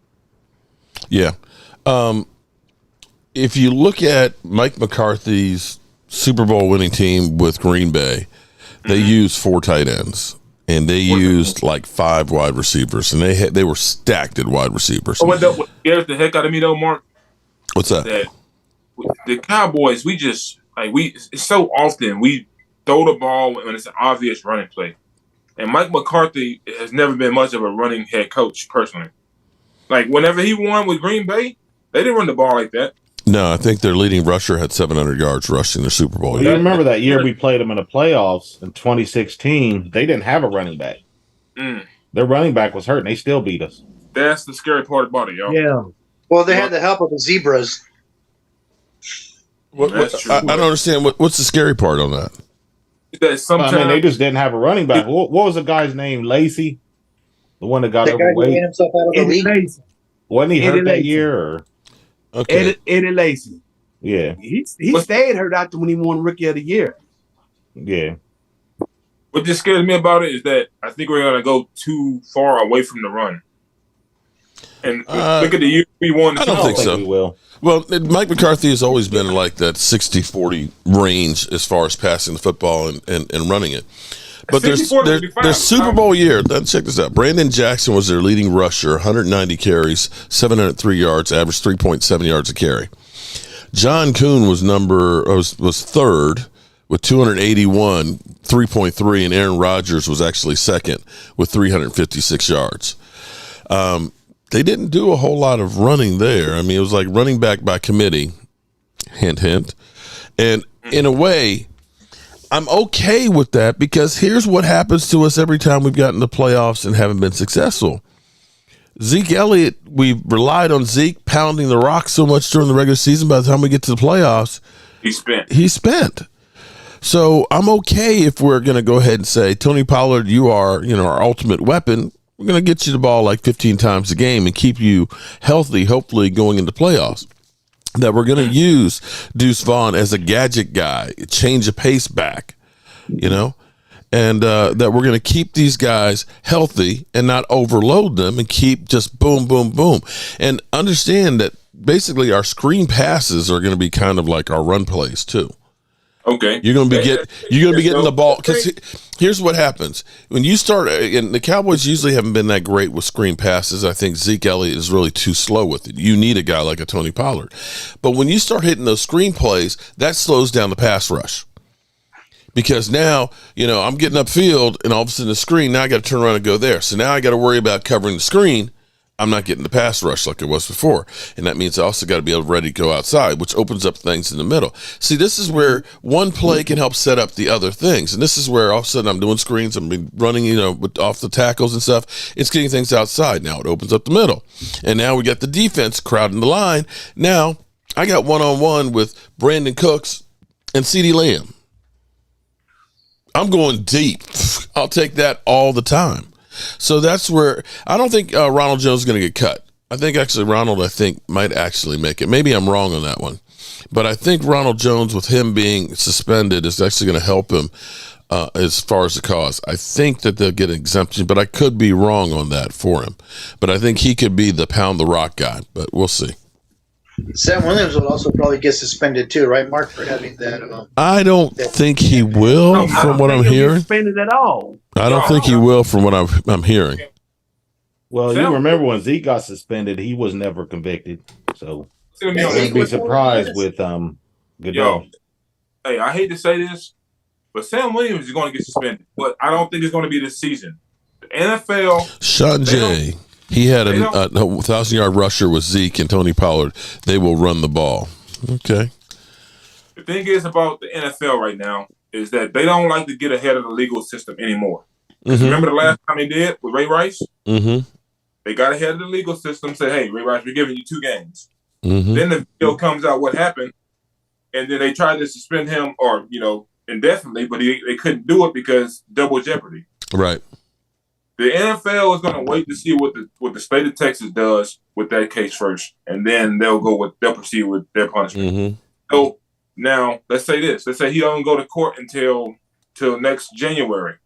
Yeah. If you look at Mike McCarthy's Super Bowl winning team with Green Bay, they used 4 tight ends. And they used like 5 wide receivers, and they were stacked at wide receivers.
What scares the heck out of me though, Mark?
What's that?
The Cowboys, it's so often we throw the ball when it's an obvious running play, and Mike McCarthy has never been much of a running head coach personally. Like whenever he won with Green Bay, they didn't run the ball like that.
No, I think their leading rusher had 700 yards rushing the Super Bowl.
Well, you remember that year we played them in the playoffs in 2016? They didn't have a running back. Their running back was hurt, and they still beat us.
That's the scary part about it, y'all.
Yeah. Well, they had the help of the Zebras.
I don't understand. What's the scary part on that?
That sometimes
they just didn't have a running back. What was the guy's name? Lacey? The one that got overweight?
Himself out of the league?
Wasn't he hurt that year? Or?
Okay. Eddie Lacy.
Yeah.
He stayed hurt after when he won Rookie of the Year.
Yeah.
What just scares me about it is that I think we're going to go too far away from the run. And look at the year we won.
I don't think so.
We will.
Well, Mike McCarthy has always been in like that 60-40 range as far as passing the football and running it. But their Super Bowl year, check this out. Brandon Jackson was their leading rusher, 190 carries, 703 yards, averaged 3.7 yards a carry. John Kuhn was third with 281, 3.3, and Aaron Rodgers was actually second with 356 yards. They didn't do a whole lot of running there. I mean, it was like running back by committee, hint, hint. And in a way, I'm okay with that because here's what happens to us every time we've gotten the playoffs and haven't been successful. Zeke Elliott, we relied on Zeke pounding the rock so much during the regular season. By the time we get to the playoffs, he spent. So I'm okay if we're going to go ahead and say, Tony Pollard, you are, our ultimate weapon. We're going to get you the ball like 15 times a game and keep you healthy, hopefully going into playoffs. That we're going to use Deuce Vaughn as a gadget guy, change the pace back, you know, and that we're going to keep these guys healthy and not overload them and keep just boom, boom, boom. And understand that basically our screen passes are going to be kind of like our run plays too.
Okay.
You're going to be getting the ball, because here's what happens when you start. And the Cowboys usually haven't been that great with screen passes. I think Zeke Elliott is really too slow with it. You need a guy like a Tony Pollard, but when you start hitting those screen plays, that slows down the pass rush. Because now, you know, I'm getting upfield and all of a sudden the screen, now I got to turn around and go there. So now I got to worry about covering the screen. I'm not getting the pass rush like it was before. And that means I also got to be ready to go outside, which opens up things in the middle. See, this is where one play can help set up the other things. And this is where all of a sudden I'm doing screens, I'm running, you know, off the tackles and stuff. It's getting things outside. Now it opens up the middle. And now we got the defense crowding the line. Now I got one-on-one with Brandon Cooks and CeeDee Lamb. I'm going deep. I'll take that all the time. So that's where I don't think Ronald Jones is going to get cut. I think actually Ronald, might actually make it. Maybe I'm wrong on that one. But I think Ronald Jones, with him being suspended, is actually going to help him as far as the cause. I think that they'll get an exemption, but I could be wrong on that for him. But I think he could be the pound the rock guy, but we'll see.
Sam Williams will also probably get suspended too, right, Mark, for having that?
I don't think he will, from what I'm hearing.
Suspended at all.
I don't think he will, from what I'm hearing.
Well, you remember when Zeke got suspended, he was never convicted. So I wouldn't be surprised with Goodell.
Hey, I hate to say this, but Sam Williams is going to get suspended. But I don't think it's going to be this season. The NFL.
Sean J. He had a 1,000-yard rusher with Zeke and Tony Pollard. They will run the ball. Okay.
The thing is about the NFL right now is that they don't like to get ahead of the legal system anymore. Mm-hmm. Remember the last time they did with Ray Rice? Mm-hmm. They got ahead of the legal system, said, hey, Ray Rice, we're giving you 2 games. Mm-hmm. Then the video comes out what happened, and then they tried to suspend him or, you know, indefinitely, but they couldn't do it because double jeopardy.
Right.
The NFL is going to wait to see what the state of Texas does with that case first, and then they'll proceed with their punishment. Mm-hmm. So now let's say this: let's say he don't go to court until next January.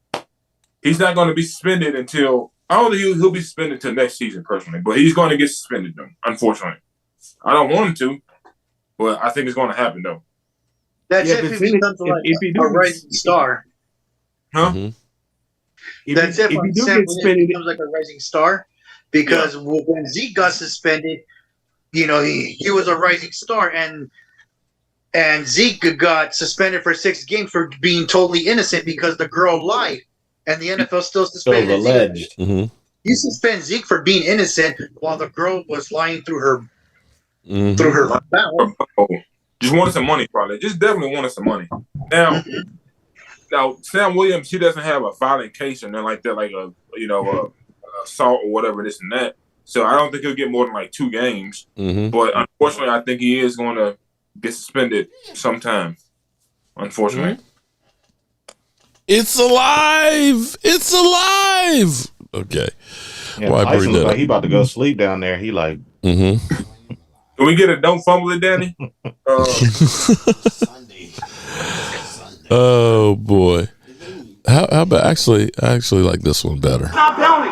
He's not going to be suspended until I don't think he'll be suspended until next season personally, but he's going to get suspended though. Unfortunately, I don't want him to, but I think it's going to happen though.
That's if he becomes a rising star,
huh?
Mm-hmm.
That's if he becomes like a rising star, because when Zeke got suspended, you know, he was a rising star, and Zeke got suspended for 6 games for being totally innocent because the girl lied, and the NFL still suspended Zeke.
Alleged.
Mm-hmm.
You suspend Zeke for being innocent while the girl was lying through her mouth.
Just wanted some money, probably. Just definitely wanted some money. Now, Sam Williams, he doesn't have a violent case or nothing like that, like a assault or whatever, this and that. So I don't think he'll get more than like 2 games. Mm-hmm. But unfortunately, I think he is going to get suspended sometime. Unfortunately,
it's alive! It's alive! Okay.
Yeah, well, Tyson looks like he about to go sleep down there. He like.
Mm-hmm.
Can we get a don't fumble it, Danny?
Sunday.
Oh boy! How about I actually like this one better.
Stop penalty.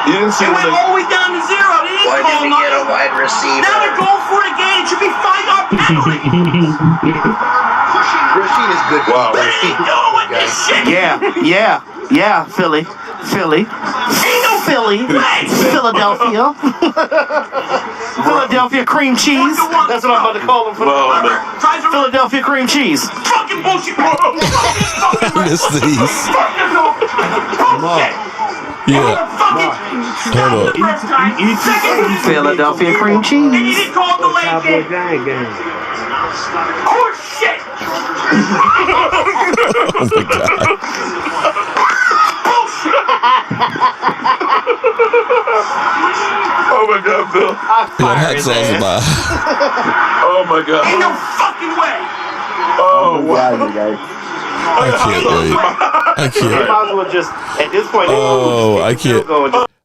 You didn't see
it went all the way down to 0. They didn't
Why
call
did we get a wide receiver?
Now they're going for it again. It should be 5-yard penalty.
Rasheen is good.
Wow. What are you doing with this shit?
Yeah, Philly.
Ain't no
Philly. Philadelphia. Philadelphia cream cheese. That's what I'm about to call them for the Philadelphia cream cheese.
Fucking bullshit.
Miss these. Yeah. Hold on.
Philadelphia cream cheese.
And you didn't call it the late game. Horse shit.
Oh my God.
Oh my God, Phil.
Yeah, hats off my.
Oh my God.
Ain't no fucking way.
Oh wow.
I can't wait. I can't.
Might as well just at this point.
Oh, I can't.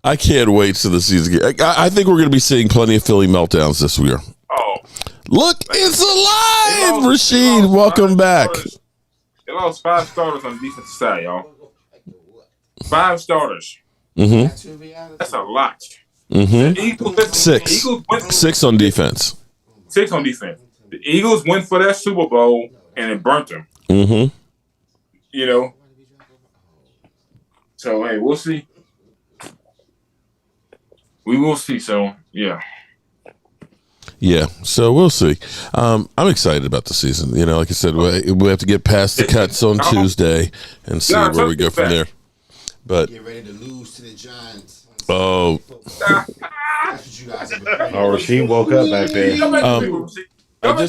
I can't wait till the season. I think we're going to be seeing plenty of Philly meltdowns this year.
Oh,
look, it's alive, Rashid. Welcome back.
They lost 5 starters on the defensive side, y'all. 5 starters.
Mm-hmm.
That's a lot.
Mm-hmm. 6 on defense.
6 on defense. The Eagles went for that Super Bowl and it burnt them.
Mm-hmm.
You know. So hey, we'll see. We will see. So yeah.
Yeah, so we'll see. I'm excited about the season. You know, like I said, we have to get past the cuts on Tuesday and see where we go from there. But
get ready to lose to the Giants.
Oh,
Rasheed woke up back there.
I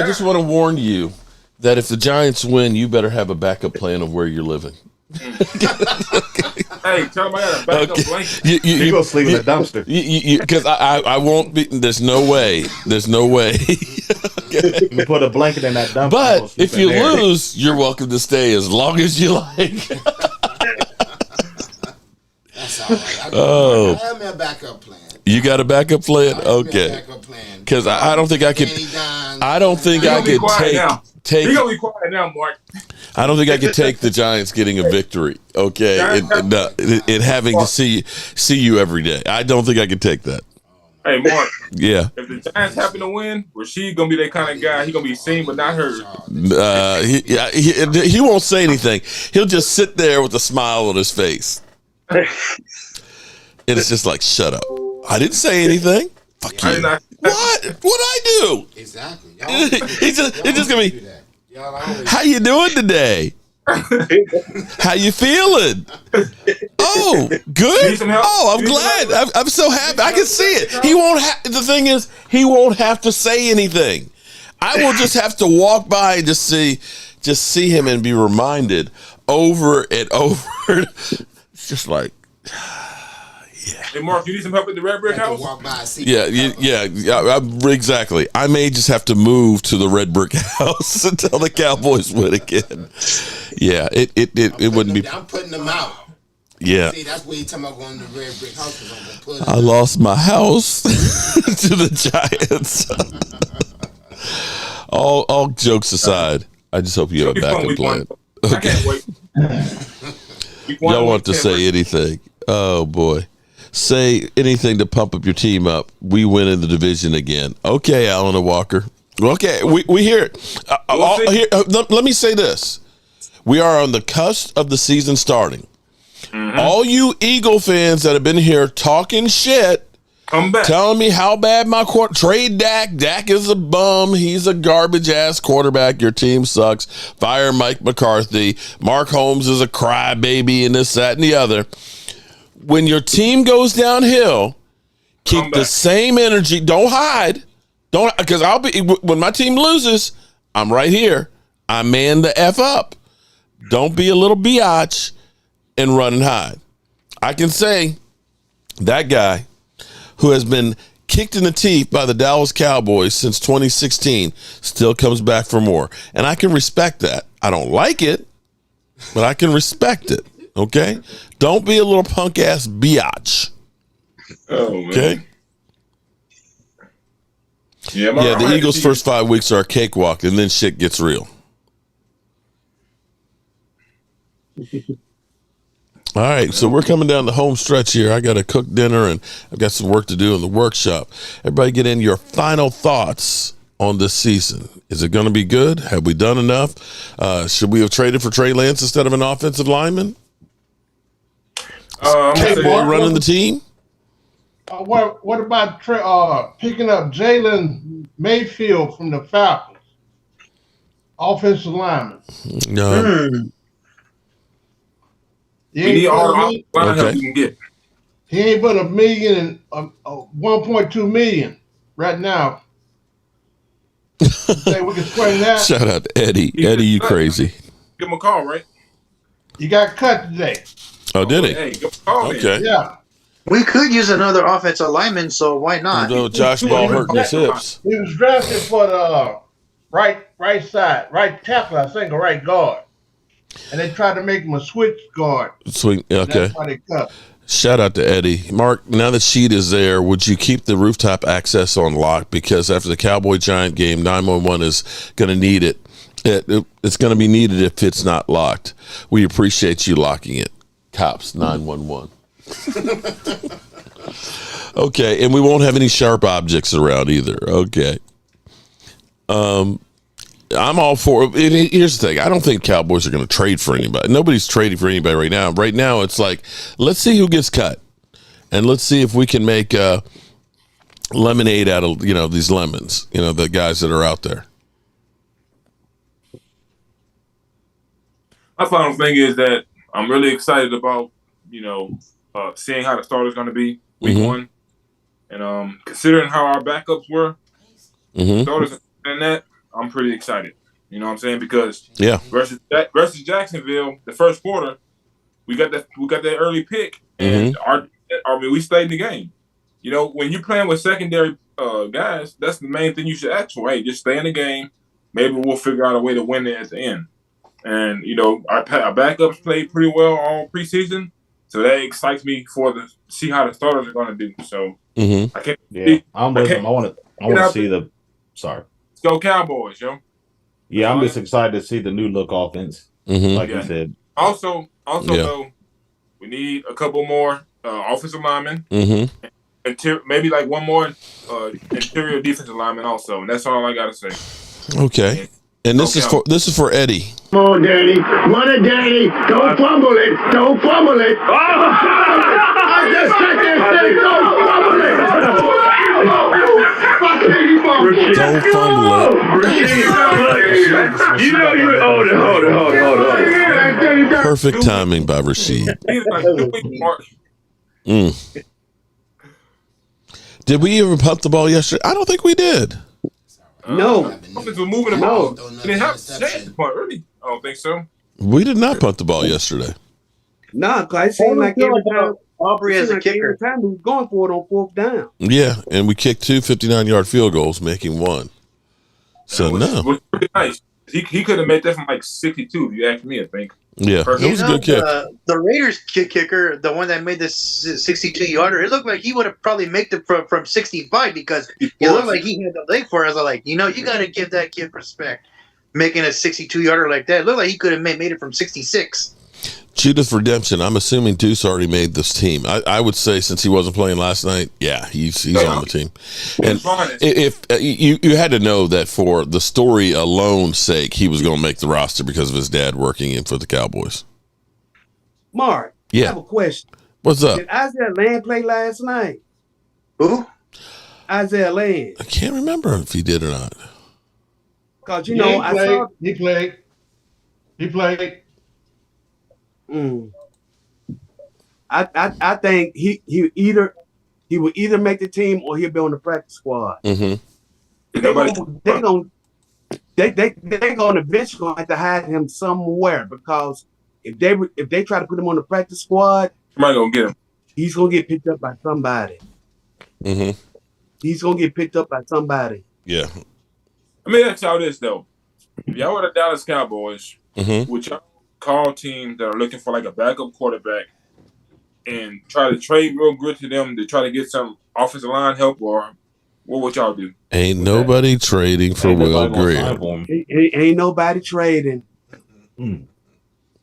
just want to warn you that if the Giants win, you better have a backup plan of where you're living.
Hey, tell me I got a backup blanket.
You go sleep in the dumpster.
Because I won't be. There's no way. There's no way.
You put a blanket in that dumpster.
But if you lose, you're welcome to stay as long as you like.
That's all right.
Oh,
I have my backup plan.
You got a backup plan? Okay. Because I don't think I could. I don't think I could take.
You're gonna be quiet now, Mark.
I don't think I could take the Giants getting a victory. Okay, and having to see you every day. I don't think I could take that.
Hey, Mark.
Yeah.
If the Giants happen to win, Rasheed gonna be that kind of guy. He gonna be seen but not heard.
He won't say anything. He'll just sit there with a smile on his face. And it's just like, shut up. I didn't say anything. Fuck you. What? What'd I do?
Exactly.
It's just gonna be. How you doing today? How you feeling? Oh, good. Oh, I'm glad. I'm so happy. I can see it. He won't. The thing is, he won't have to say anything. I will just have to walk by and just see him and be reminded over and over. It's just like.
Yeah. Hey, Mark, you need some help at the Red Brick House?
Yeah, exactly. I may just have to move to the Red Brick House until the Cowboys win again. Yeah, it wouldn't be.
I'm putting them out.
Yeah.
See, that's where you talking about going to the Red Brick House. I'm gonna put them
I lost my house to the Giants. All jokes aside, I just hope you have a backup plan. Okay.
I can't wait.
Y'all want to say anything? Oh boy. Say anything to pump up your team up. We win in the division again. Okay, Alan Walker. Okay, we hear it. Let me say this. We are on the cusp of the season starting. Mm-hmm. All you Eagle fans that have been here talking shit,
come back,
telling me how bad my trade Dak. Dak is a bum. He's a garbage ass quarterback. Your team sucks. Fire Mike McCarthy. Mark Holmes is a crybaby and this, that, and the other. When your team goes downhill, keep the same energy. Don't hide. Because when my team loses, I'm right here. I man the F up. Don't be a little biatch and run and hide. I can say that guy who has been kicked in the teeth by the Dallas Cowboys since 2016 still comes back for more. And I can respect that. I don't like it, but I can respect it. Okay? Don't be a little punk ass biatch.
Oh, man.
Okay? Yeah, the Eagles' first 5 weeks are a cakewalk, and then shit gets real. All right, so we're coming down the home stretch here. I got to cook dinner, and I've got some work to do in the workshop. Everybody get in your final thoughts on this season. Is it going to be good? Have we done enough? Should we have traded for Trey Lance instead of an offensive lineman? K-Boy running the team?
What about picking up Jalen Mayfield from the Falcons? Offensive lineman.
No.
We need all the line help we can get.
He ain't but $1 million and 1.2 million right now. Say we can swing that.
Shout out to Eddie. Eddie, you crazy.
Give him a call, right?
You got cut today.
Oh, did he?
Hey, give him a call,
okay.
Yeah.
We could use another offensive lineman, so why not?
No, Josh Ball hurting his hips.
He was drafted for the right side, right tackle, I think, or right guard. And they tried to make him a switch guard.
Swing, okay.
That's why they cut.
Shout out to Eddie. Mark, now that Sheet is there, would you keep the rooftop access on lock? Because after the Cowboy Giant game, 911 is going to need it. It's going to be needed if it's not locked. We appreciate you locking it. Cops 911. Okay, and we won't have any sharp objects around either. Okay. I'm all for it. Here's the thing. I don't think Cowboys are going to trade for anybody. Nobody's trading for anybody right now. Right now, it's like, let's see who gets cut. And let's see if we can make lemonade out of, these lemons, the guys that are out there.
My final thing is that I'm really excited about, seeing how the start is going to be week one. And considering how our backups were, starters and that, I'm pretty excited. You know what I'm saying? Because versus Jacksonville, the first quarter, we got that early pick, and we stayed in the game. When you're playing with secondary guys, that's the main thing you should ask for. Hey, just stay in the game. Maybe we'll figure out a way to win it at the end. And our backups played pretty well all preseason, so that excites me to see how the starters are going to do. So I can't.
Yeah, I'm with them. I want to see the. Sorry.
Let's go Cowboys, yo.
Yeah, I'm just excited to see the new look offense. Like you said.
Also, though, we need a couple more offensive linemen. Maybe like one more interior defensive lineman also, and that's all I gotta say.
Okay. And this is for Eddie.
Come on, Danny. What a Danny. Don't fumble it. Don't fumble it. Oh, I just sat there and said, don't fumble it.
Don't fumble it.
You know you hold it.
Perfect timing by Rashid. Did we even punt the ball yesterday? I don't think we did.
No.
Offense was moving the ball. Didn't have to punt early. I don't think so.
We did not punt the ball yesterday.
Nah, because it seemed like every time
Aubrey as a kicker.
Every time we was going for it on fourth down.
Yeah, and we kicked 2 59-yard field goals, making one. So,
was pretty nice. He could have made that from like 62, if you ask me, I think.
Yeah, it was a good kick.
The Raiders kicker, the one that made the 62-yarder, it looked like he would have probably made it from 65 because it looked like he had the leg for it. I was like, you got to give that kid respect. Making a 62-yarder like that, it looked like he could have made it from 66.
Judith Redemption, I'm assuming Deuce already made this team. I would say since he wasn't playing last night, yeah, he's on the team. And if you had to know that for the story alone's sake, he was going to make the roster because of his dad working in for the Cowboys.
Mark, I have a question.
What's up?
Did Isaiah Land play last night?
Who?
Isaiah Land.
I can't remember if he did or not.
Because,
He played.
I think he will either make the team or he'll be on the practice squad. They're going to eventually have to hide him somewhere because if they try to put him on the practice squad,
somebody gonna get him.
He's gonna get picked up by somebody. He's gonna get picked up by somebody.
Yeah.
Let me ask y'all this though: if y'all were the Dallas Cowboys, would y'all call teams that are looking for like a backup quarterback and try to trade real good to them to try to get some offensive line help, or what would y'all do?
Ain't nobody trading for Will Greer.
Ain't nobody trading.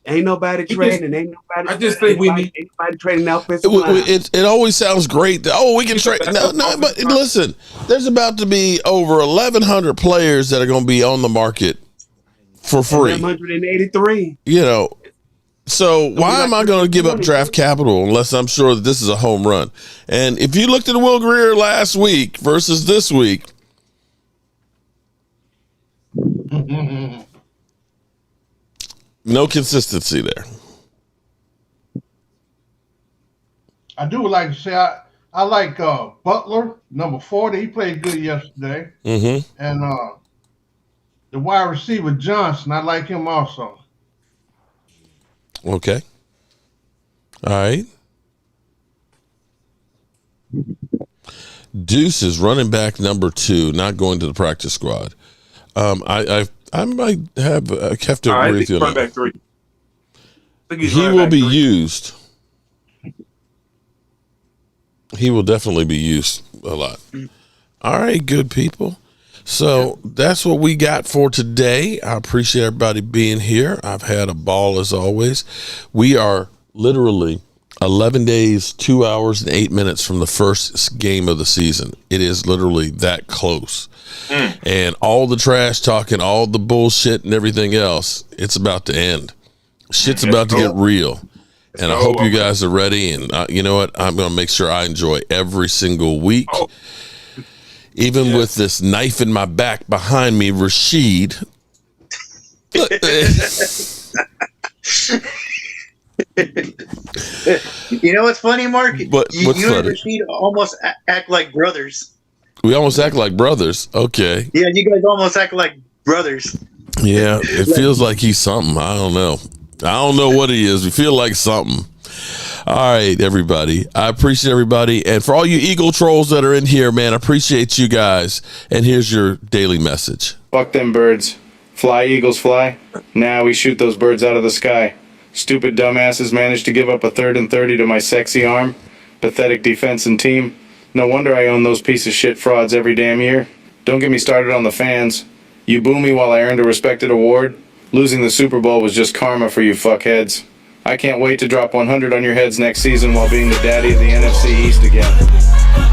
Ain't nobody trading. Ain't nobody.
I just think we need
anybody trading offensive line.
It always sounds great. We can trade. No, but listen, there's about to be over 1,100 players that are going to be on the market for free.
183.
So why am I going to give up draft capital unless I'm sure that this is a home run? And if you looked at Will Greer last week versus this week, no consistency there.
I do like to say I like Butler, number 40. He played good yesterday. And the wide receiver Johnson, I like him also.
Okay. All right. Deuce is running back number 2, not going to the practice squad. I might have to agree with you on that.
Back 3.
He will be used. he will definitely be used a lot. All right, good people. So that's what we got for today. I appreciate everybody being here. I've had a ball as always. We are literally 11 days, 2 hours, and 8 minutes from the first game of the season. It is literally that close. And all the trash talking, all the bullshit and everything else, it's about to end. Shit's about to get real. And I hope you guys are ready. And you know what? I'm going to make sure I enjoy every single week. Even with this knife in my back behind me, Rashid.
You know what's funny, Mark?
What's
you
funny?
and Rashid almost act like brothers.
We almost act like brothers. Okay.
Yeah, you guys almost act like brothers.
Yeah, it feels like he's something. I don't know. I don't know what he is. We feel like something. All right, everybody. I appreciate everybody. And for all you Eagle trolls that are in here, man, I appreciate you guys. And here's your daily message.
Fuck them birds. Fly, Eagles, fly. Now we shoot those birds out of the sky. Stupid dumbasses managed to give up a 3rd and 30 to my sexy arm. Pathetic defense and team. No wonder I own those piece of shit frauds every damn year. Don't get me started on the fans. You boo me while I earned a respected award. Losing the Super Bowl was just karma for you fuckheads. I can't wait to drop 100 on your heads next season while being the daddy of the NFC East again.